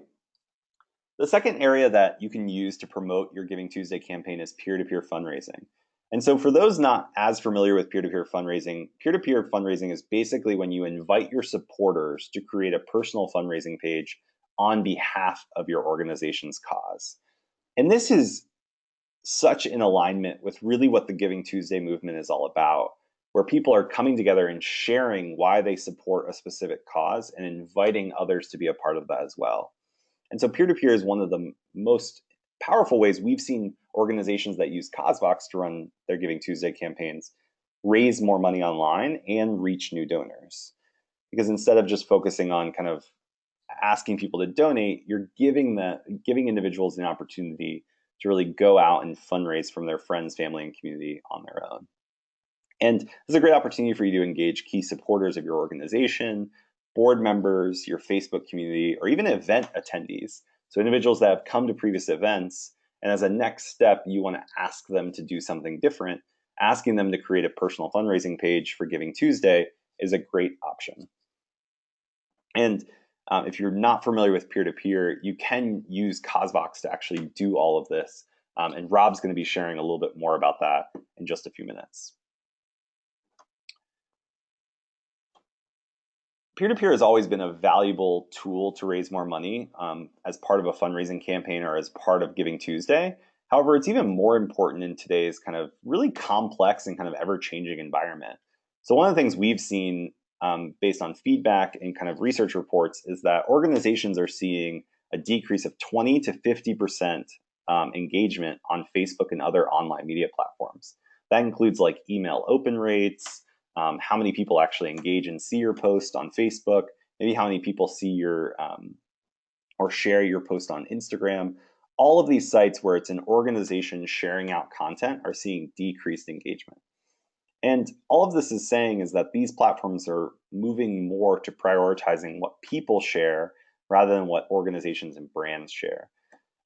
The second area that you can use to promote your Giving Tuesday campaign is peer-to-peer fundraising. And so for those not as familiar with peer-to-peer fundraising is basically when you invite your supporters to create a personal fundraising page on behalf of your organization's cause. And this is such in alignment with really what the Giving Tuesday movement is all about, where people are coming together and sharing why they support a specific cause and inviting others to be a part of that as well. And so peer-to-peer is one of the most powerful ways we've seen organizations that use CauseVox to run their Giving Tuesday campaigns raise more money online and reach new donors. Because instead of just focusing on kind of asking people to donate, you're giving individuals an opportunity to really go out and fundraise from their friends, family, and community on their own. And this is a great opportunity for you to engage key supporters of your organization, board members, your Facebook community, or even event attendees. So individuals that have come to previous events, and as a next step, you want to ask them to do something different. Asking them to create a personal fundraising page for Giving Tuesday is a great option. And if you're not familiar with peer-to-peer, you can use CauseVox to actually do all of this. And Rob's going to be sharing a little bit more about that in just a few minutes. Peer-to-peer has always been a valuable tool to raise more money as part of a fundraising campaign or as part of Giving Tuesday. However, it's even more important in today's kind of really complex and kind of ever-changing environment. So one of the things we've seen based on feedback and kind of research reports is that organizations are seeing a decrease of 20 to 50% engagement on Facebook and other online media platforms. That includes like email open rates, how many people actually engage and see your post on Facebook, maybe how many people see your or share your post on Instagram. All of these sites where it's an organization sharing out content are seeing decreased engagement. And all of this is saying is that these platforms are moving more to prioritizing what people share rather than what organizations and brands share.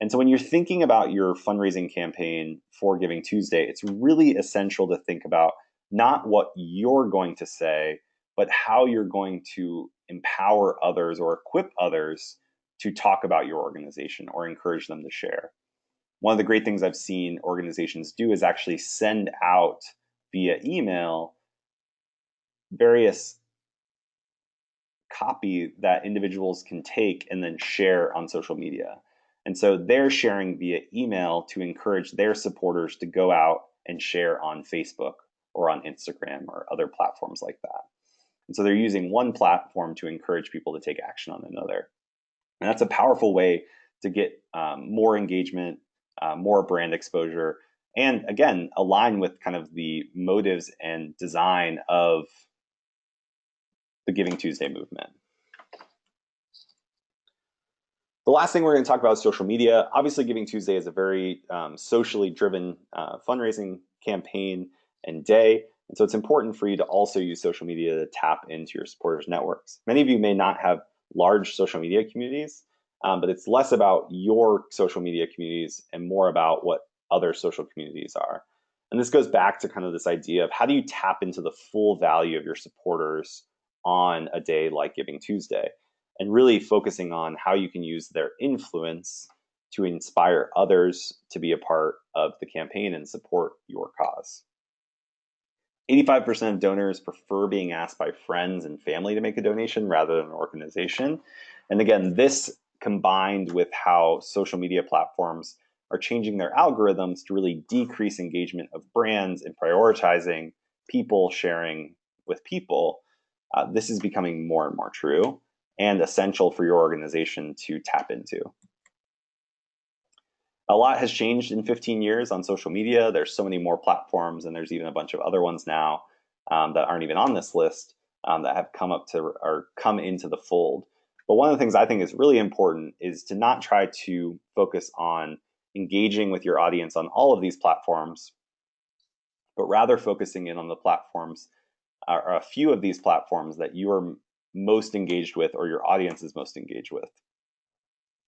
And so when you're thinking about your fundraising campaign for Giving Tuesday, it's really essential to think about not what you're going to say, but how you're going to empower others or equip others to talk about your organization or encourage them to share. One of the great things I've seen organizations do is actually send out via email various copy that individuals can take and then share on social media. And so they're sharing via email to encourage their supporters to go out and share on Facebook or on Instagram or other platforms like that. And so they're using one platform to encourage people to take action on another. And that's a powerful way to get more engagement, more brand exposure, and again, align with kind of the motives and design of the Giving Tuesday movement. The last thing we're going to talk about is social media. Obviously, Giving Tuesday is a very socially driven fundraising campaign and day. And so it's important for you to also use social media to tap into your supporters' networks. Many of you may not have large social media communities, but it's less about your social media communities and more about what other social communities are. And this goes back to kind of this idea of how do you tap into the full value of your supporters on a day like Giving Tuesday, and really focusing on how you can use their influence to inspire others to be a part of the campaign and support your cause. 85% of donors prefer being asked by friends and family to make a donation rather than an organization. And again, this combined with how social media platforms are changing their algorithms to really decrease engagement of brands and prioritizing people sharing with people, this is becoming more and more true and essential for your organization to tap into. A lot has changed in 15 years on social media. There's so many more platforms, and there's even a bunch of other ones now that aren't even on this list that have come up to or come into the fold. But one of the things I think is really important is to not try to focus on engaging with your audience on all of these platforms, but rather focusing in on the platforms or a few of these platforms that you are most engaged with or your audience is most engaged with.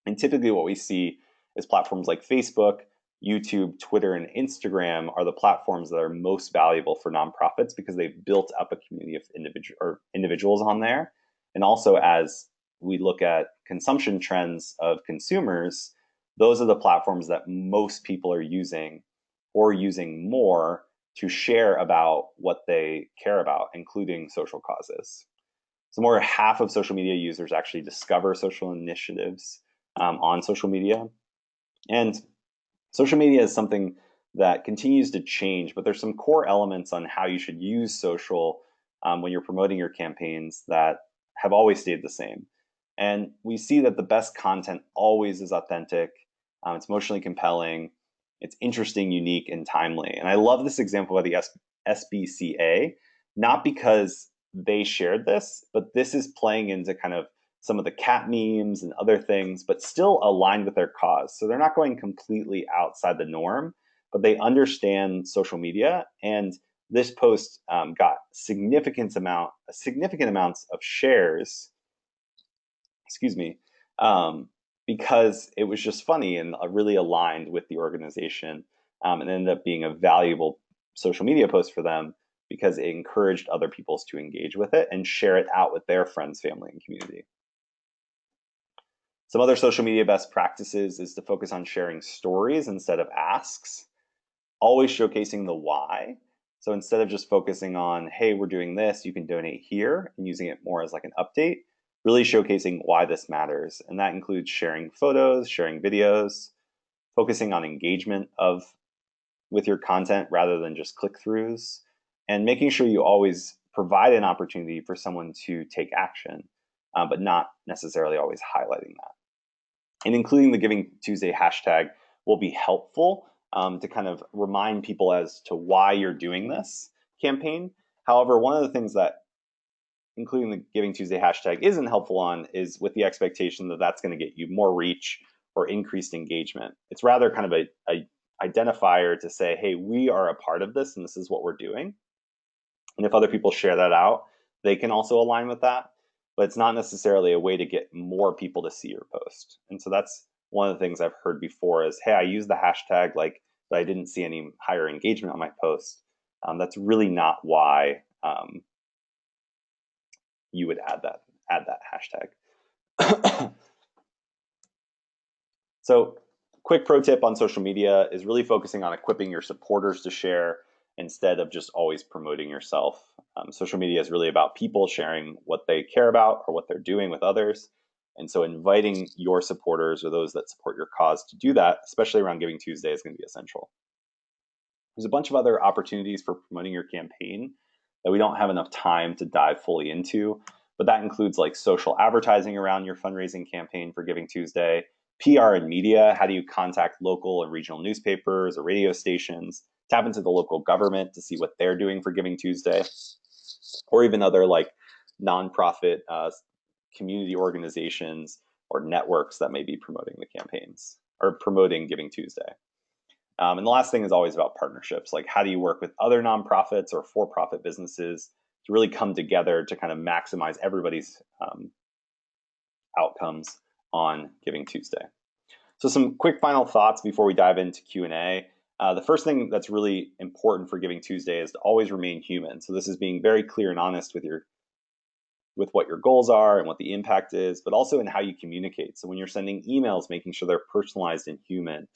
And typically what we see is platforms like Facebook, YouTube, Twitter, and Instagram are the platforms that are most valuable for nonprofits because they've built up a community of individuals on there. And also, as we look at consumption trends of consumers, those are the platforms that most people are using or using more to share about what they care about, including social causes. So more than half of social media users actually discover social initiatives on social media. And social media is something that continues to change, but there's some core elements on how you should use social when you're promoting your campaigns that have always stayed the same. And we see that the best content always is authentic, it's emotionally compelling, it's interesting, unique, and timely. And I love this example by the SBCA, not because they shared this, but this is playing into kind of some of the cat memes and other things, but still aligned with their cause. So they're not going completely outside the norm, but they understand social media. And this post got significant amounts of shares, because it was just funny and really aligned with the organization, and ended up being a valuable social media post for them because it encouraged other people to engage with it and share it out with their friends, family, and community. Some other social media best practices is to focus on sharing stories instead of asks, always showcasing the why. So instead of just focusing on, hey, we're doing this, you can donate here, and using it more as like an update, really showcasing why this matters. And that includes sharing photos, sharing videos, focusing on engagement with your content rather than just click-throughs, and making sure you always provide an opportunity for someone to take action, but not necessarily always highlighting that. And including the Giving Tuesday hashtag will be helpful to kind of remind people as to why you're doing this campaign. However, one of the things that including the Giving Tuesday hashtag isn't helpful on is with the expectation that that's going to get you more reach or increased engagement. It's rather kind of a identifier to say, hey, we are a part of this and this is what we're doing. And if other people share that out, they can also align with that. But it's not necessarily a way to get more people to see your post. And so that's one of the things I've heard before is, hey, I used the hashtag, but I didn't see any higher engagement on my post. That's really not why you would add that hashtag. So quick pro tip on social media is really focusing on equipping your supporters to share instead of just always promoting yourself. Social media is really about people sharing what they care about or what they're doing with others. And so inviting your supporters or those that support your cause to do that, especially around Giving Tuesday, is going to be essential. There's a bunch of other opportunities for promoting your campaign that we don't have enough time to dive fully into, but that includes like social advertising around your fundraising campaign for Giving Tuesday, PR and media. How do you contact local and regional newspapers or radio stations? Tap into the local government to see what they're doing for Giving Tuesday, or even other like nonprofit community organizations or networks that may be promoting the campaigns or promoting Giving Tuesday. And the last thing is always about partnerships. Like, how do you work with other nonprofits or for-profit businesses to really come together to kind of maximize everybody's outcomes on Giving Tuesday? So some quick final thoughts before we dive into Q&A. The first thing that's really important for Giving Tuesday is to always remain human. So this is being very clear and honest with what your goals are and what the impact is, but also in how you communicate. So when you're sending emails, making sure they're personalized and human.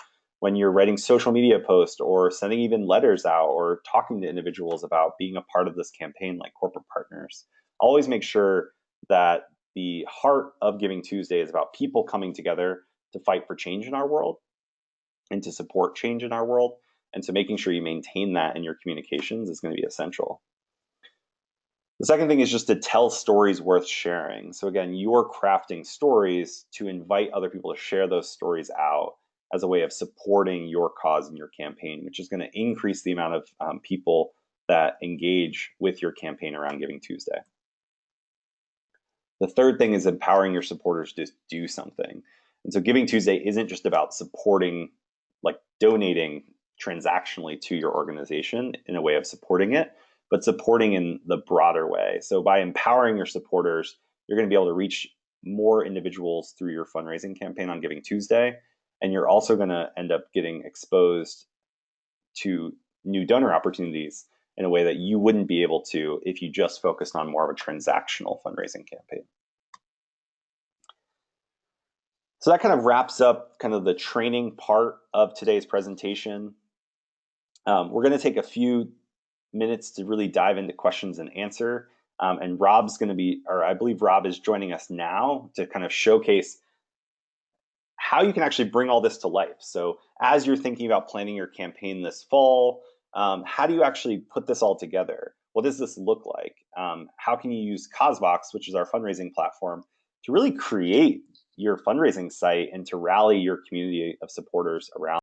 When you're writing social media posts or sending even letters out or talking to individuals about being a part of this campaign like corporate partners, always make sure that the heart of Giving Tuesday is about people coming together to fight for change in our world and to support change in our world. And so making sure you maintain that in your communications is going to be essential. The second thing is just to tell stories worth sharing. So again, you're crafting stories to invite other people to share those stories out as a way of supporting your cause and your campaign, which is going to increase the amount of people that engage with your campaign around Giving Tuesday. The third thing is empowering your supporters to do something. And so Giving Tuesday isn't just about supporting, like donating transactionally to your organization in a way of supporting it, but supporting in the broader way. So by empowering your supporters, you're going to be able to reach more individuals through your fundraising campaign on Giving Tuesday. And you're also going to end up getting exposed to new donor opportunities in a way that you wouldn't be able to if you just focused on more of a transactional fundraising campaign. So that kind of wraps up kind of the training part of today's presentation. We're going to take a few minutes to really dive into questions and answer. And Rob's going to be, or I believe Rob is joining us now to kind of showcase how you can actually bring all this to life. So as you're thinking about planning your campaign this fall, how do you actually put this all together? What does this look like? How can you use CosVox, which is our fundraising platform, to really create your fundraising site and to rally your community of supporters around?